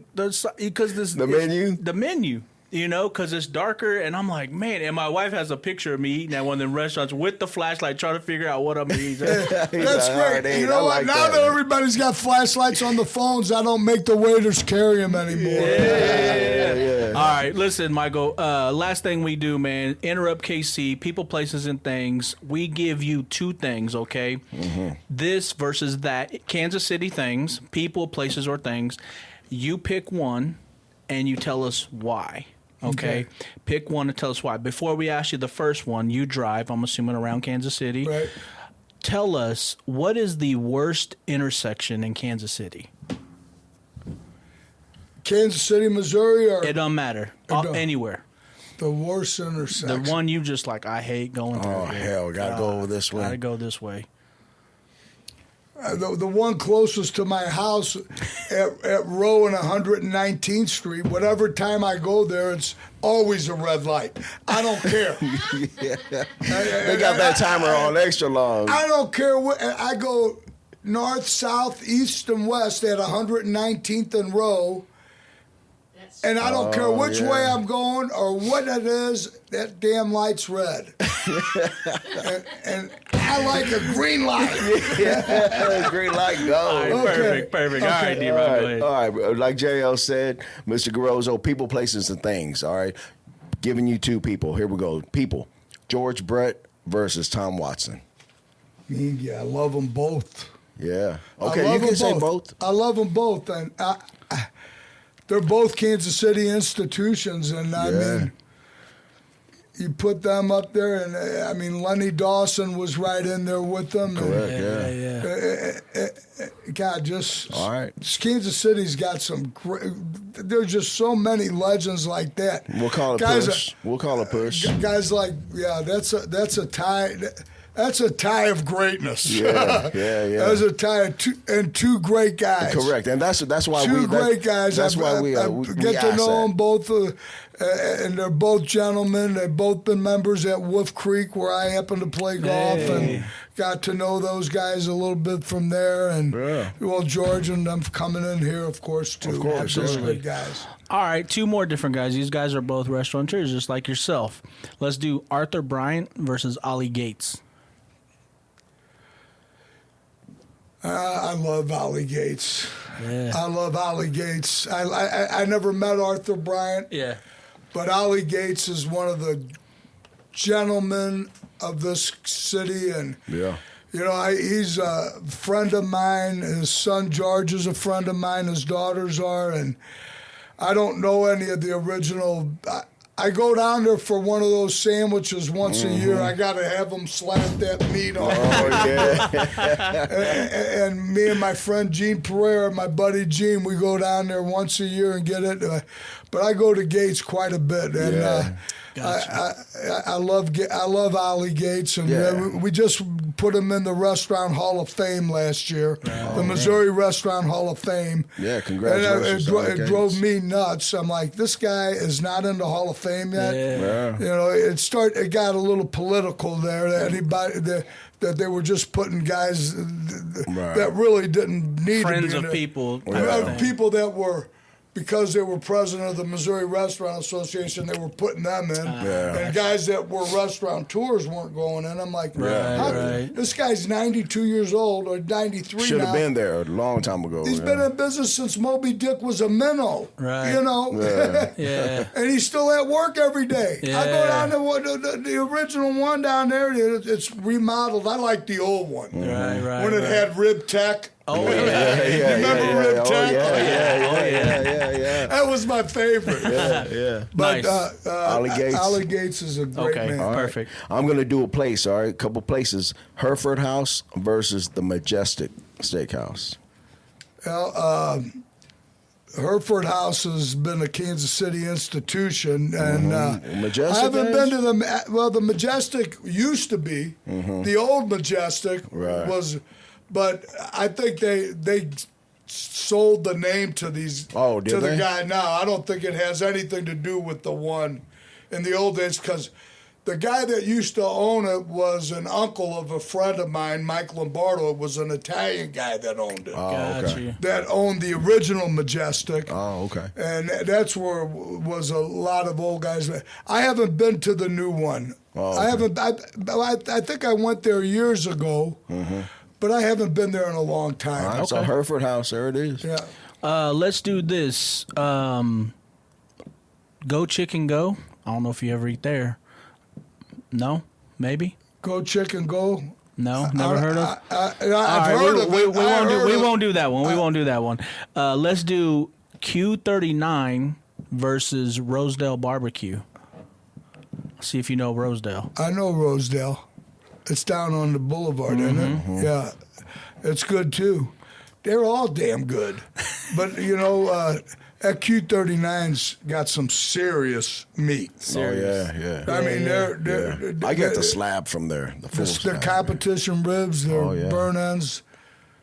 menu. You know, because it's darker, and I'm like, man, and my wife has a picture of me eating at one of them restaurants with the flashlight, trying to figure out what I'm eating. That's great. You know what? Now that everybody's got flashlights on the phones, I don't make the waiters carry them anymore. Yeah. All right, listen, Michael, last thing we do, man, Enterrupt KC, people, places, and things. We give you 2 things, okay? Mm-hmm. This versus that. Kansas City things, people, places, or things. You pick one, and you tell us why. Okay. Pick one and tell us why. Before we ask you the first one, you drive, I'm assuming around Kansas City. Right. Tell us, what is the worst intersection in Kansas City? Kansas City, Missouri, or It don't matter. Anywhere. The worst intersection. The one you just like, I hate going through. Oh, hell, gotta go over this way. Gotta go this way. The one closest to my house at Row and 119th Street, whatever time I go there, it's always a red light. I don't care. They got that timer on extra long. I don't care what. I go north, south, east, and west at 119th and Row, and I don't care which way I'm going or what it is, that damn light's red. and I like a green light. Green light, go. All right, Okay. perfect. All right, D-Rock, go ahead. All right, like JL said, Mr. Garozzo, people, places, and things. All right, giving you two people. Here we go. People, George Brett versus Tom Watson. Yeah, I love them both. Yeah. I Okay, love you can them say both. I love them both, and they're both Kansas City institutions, and I mean, you put them up there, and I mean, Lenny Dawson was right in there with them. Correct. And, God, just All right. Kansas City's got some great. There's just so many legends like that. We'll call it push. We'll call it push. Guys like, that's a tie. That's a tie of greatness. Yeah. That's a tie of two great guys. Correct, and that's why Two great guys. That's why we get to know them both, and they're both gentlemen. They've both been members at Wolf Creek, where I happen to play golf, and got to know those guys a little bit from there. And well, George and them coming in here, of course, too. Of course, Just good guys. All right, two more different guys. These guys are both restaurateurs, just like yourself. Let's do Arthur Bryant versus Ollie Gates. I love Ollie Gates. Yeah. I love Ollie Gates. I never met Arthur Bryant. Yeah. But Ollie Gates is one of the gentlemen of this city, and he's a friend of mine. His son George is a friend of mine. His daughters are, and I don't know any of the original. I go down there for one of those sandwiches once a year. I got to have them slap that meat on. Oh, yeah. and me and my friend Gene Pereira, my buddy Gene, we go down there once a year and get it. But I go to Gates quite a bit, and I love Ollie Gates, and we just put him in the Restaurant Hall of Fame last year, the Missouri Restaurant Hall of Fame. Yeah, congratulations. And it drove me nuts. I'm like, this guy is not in the Hall of Fame yet. Yeah. You know, it got a little political there. That they were just putting guys that really didn't need Friends to be of people. people that were. Because they were president of the Missouri Restaurant Association, they were putting them in. And guys that were restaurateurs weren't going in. I'm like, this guy's 92 years old or 93 Should now. have been there a long time ago. He's been in business since Moby Dick was a minnow. Right. You know? And he's still at work every day. Yeah. I go down to the original one down there. It's remodeled. I like the old one. Right. When it had Rib Tech. Oh, yeah. Remember Rib Tech? Yeah. That was my favorite. But Nice. Ollie Gates is a great man. All right. Perfect. I'm going to do a place, all right? A couple places. Hereford House versus the Majestic Steakhouse. Well, Hereford House has been a Kansas City institution, and Majestic I haven't been to the Majestic used to be. The old Majestic was, but I think they sold the name to the guy now. I don't think it has anything to do with the one in the old days, because the guy that used to own it was an uncle of a friend of mine, Mike Lombardo. It was an Italian guy that owned it. Gotcha. That owned the original Majestic. Oh, okay. And that's where was a lot of old guys. I haven't been to the new one. Oh, okay. I haven't. I think I went there years ago, but I haven't been there in a long time. All right, so Hereford House, there it is. Yeah. Let's do this. Go Chicken Go. I don't know if you ever eat there. No? Maybe? Go Chicken Go. No? Never heard of? I've heard of it. We won't do that one. We won't do that one. Let's do Q39 versus Rosedale Barbecue. See if you know Rosedale. I know Rosedale. It's down on the boulevard, isn't it? Yeah. It's good, too. They're all damn good. But, That Q39's got some serious meat. Oh yeah. I mean, I get the slab from there. The full the slab. competition ribs, their Oh, yeah. burn ends.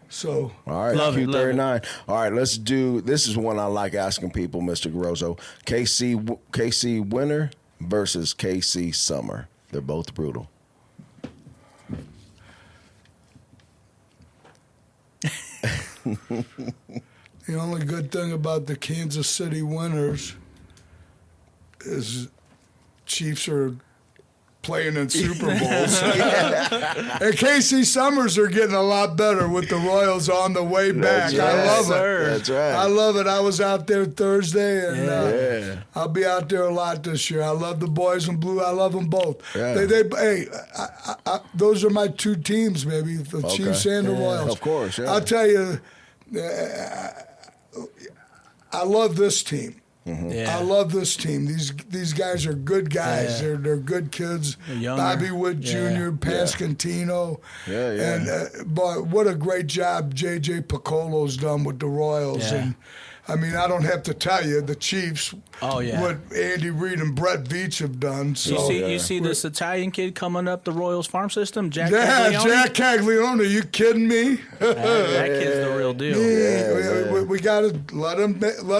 So All right, Love it, Q39. All right, let's do. This is one I like asking people, Mr. Garozzo. KC winter versus KC summer. They're both brutal. the only good thing about the Kansas City Winners is Chiefs are playing in Super Bowls. And KC Summers are getting a lot better with the Royals on the way back. I love it. That's right. I love it. I was out there Thursday, and I'll be out there a lot this year. I love the boys in blue. I love them both. Yeah. Those are my two teams, baby, the Chiefs and the Royals. Of course, yeah. I'll tell you, I love this team. Mm-hmm. Yeah. I love this team. These guys are good guys. Yeah. They're good kids. They're younger. Bobby Wood Yeah. Jr., Pascantino. Yeah. And boy, what a great job J.J. Piccolo's done with the Royals. Yeah. And I mean, I don't have to tell you, the Chiefs, Oh, yeah. what Andy Reid and Brett Veach have done. So You see this Italian kid coming up the Royals farm system, Jack yeah, Caglione? Jack Caglione, are you kidding me? That kid's the real deal. We got to let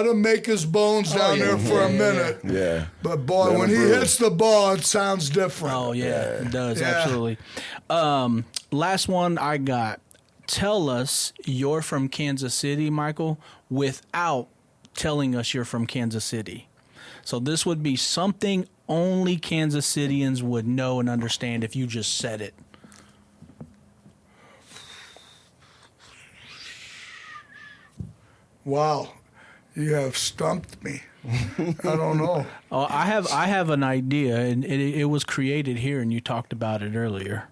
him make his bones down there for a minute. Yeah. But boy, Let when him he brew. hits the ball, it sounds different. Oh, yeah, it does, Yeah. absolutely. Last one I got. Tell us you're from Kansas City, Michael, without telling us you're from Kansas City. So this would be something only Kansas Cityans would know and understand if you just said it. Wow, you have stumped me. I don't know. Oh, I have an idea, and it was created here, and you talked about it earlier.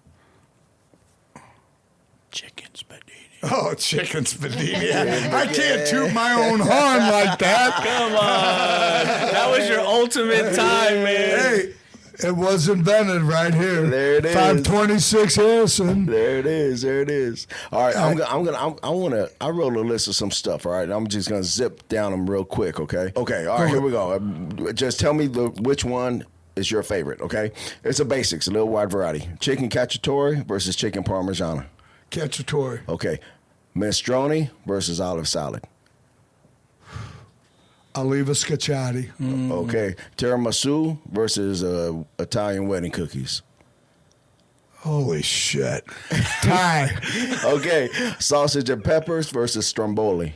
Chicken Spiedini. Oh, Chicken Spiedini. I can't toot my own horn like that. Come on. That was your ultimate time, man. Hey, it was invented right here. There it is. 526 Harrison. There it is. All right, I wrote a list of some stuff. All right, I'm just gonna zip down them real quick. Okay. Okay. All right, here we go. Just tell me which one is your favorite. Okay. It's a basics, a little wide variety. Chicken cacciatore versus chicken parmigiana. Cacciatore. Okay. Minestrone versus olive salad. Oliva Scacciati. Okay. Tiramisu versus Italian wedding cookies. Holy shit. Tie. Okay. Sausage and peppers versus stromboli.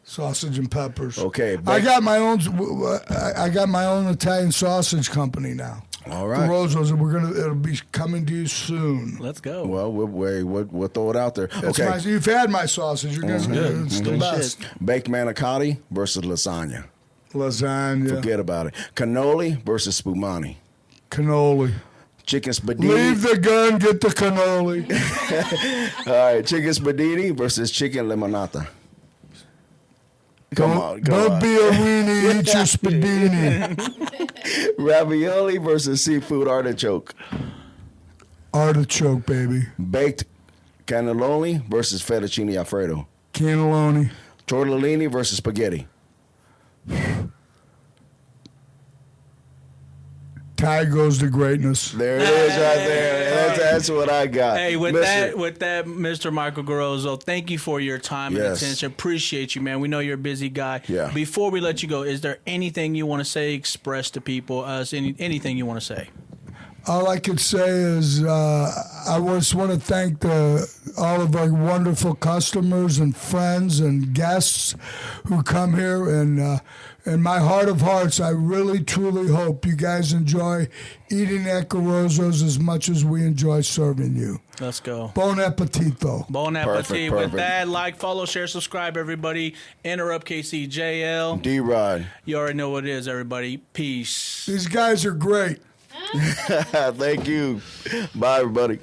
Sausage and peppers. Okay. I got my own Italian sausage company now. All right. Garozzo's, it'll be coming to you soon. Let's go. Well, we'll throw it out there. That's Okay. you've had my sausage. You're gonna, it's the Good best. shit. Baked manicotti versus lasagna. Lasagna. Forget about it. Cannoli versus spumani. Cannoli. Chicken Spiedini. Leave the gun, get the cannoli. All right. Chicken Spiedini versus chicken limonata. Come on. Don't be a weenie, eat your Spiedini. Ravioli versus seafood artichoke. Artichoke, baby. Baked cannelloni versus fettuccine alfredo. Cannelloni. Tortellini versus spaghetti. Tie goes to greatness. There it is right there. That's what I got. Hey, with Listen, that, Mr. Michael Garozzo, thank you for your time and Yes. attention. Appreciate you, man. We know you're a busy guy. Yeah. Before we let you go, is there anything you want to say, express to people, anything you want to say? All I could say is I just want to thank all of our wonderful customers and friends and guests who come here. And in my heart of hearts, I really, truly hope you guys enjoy eating at Garozzo's as much as we enjoy serving you. Let's go. Bon appetito. Bon appetit. Perfect. With that, like, follow, share, subscribe, everybody. Enterrupt KC JL. D-Rod. You already know what it is, everybody. Peace. These guys are great. Thank you. Bye, everybody.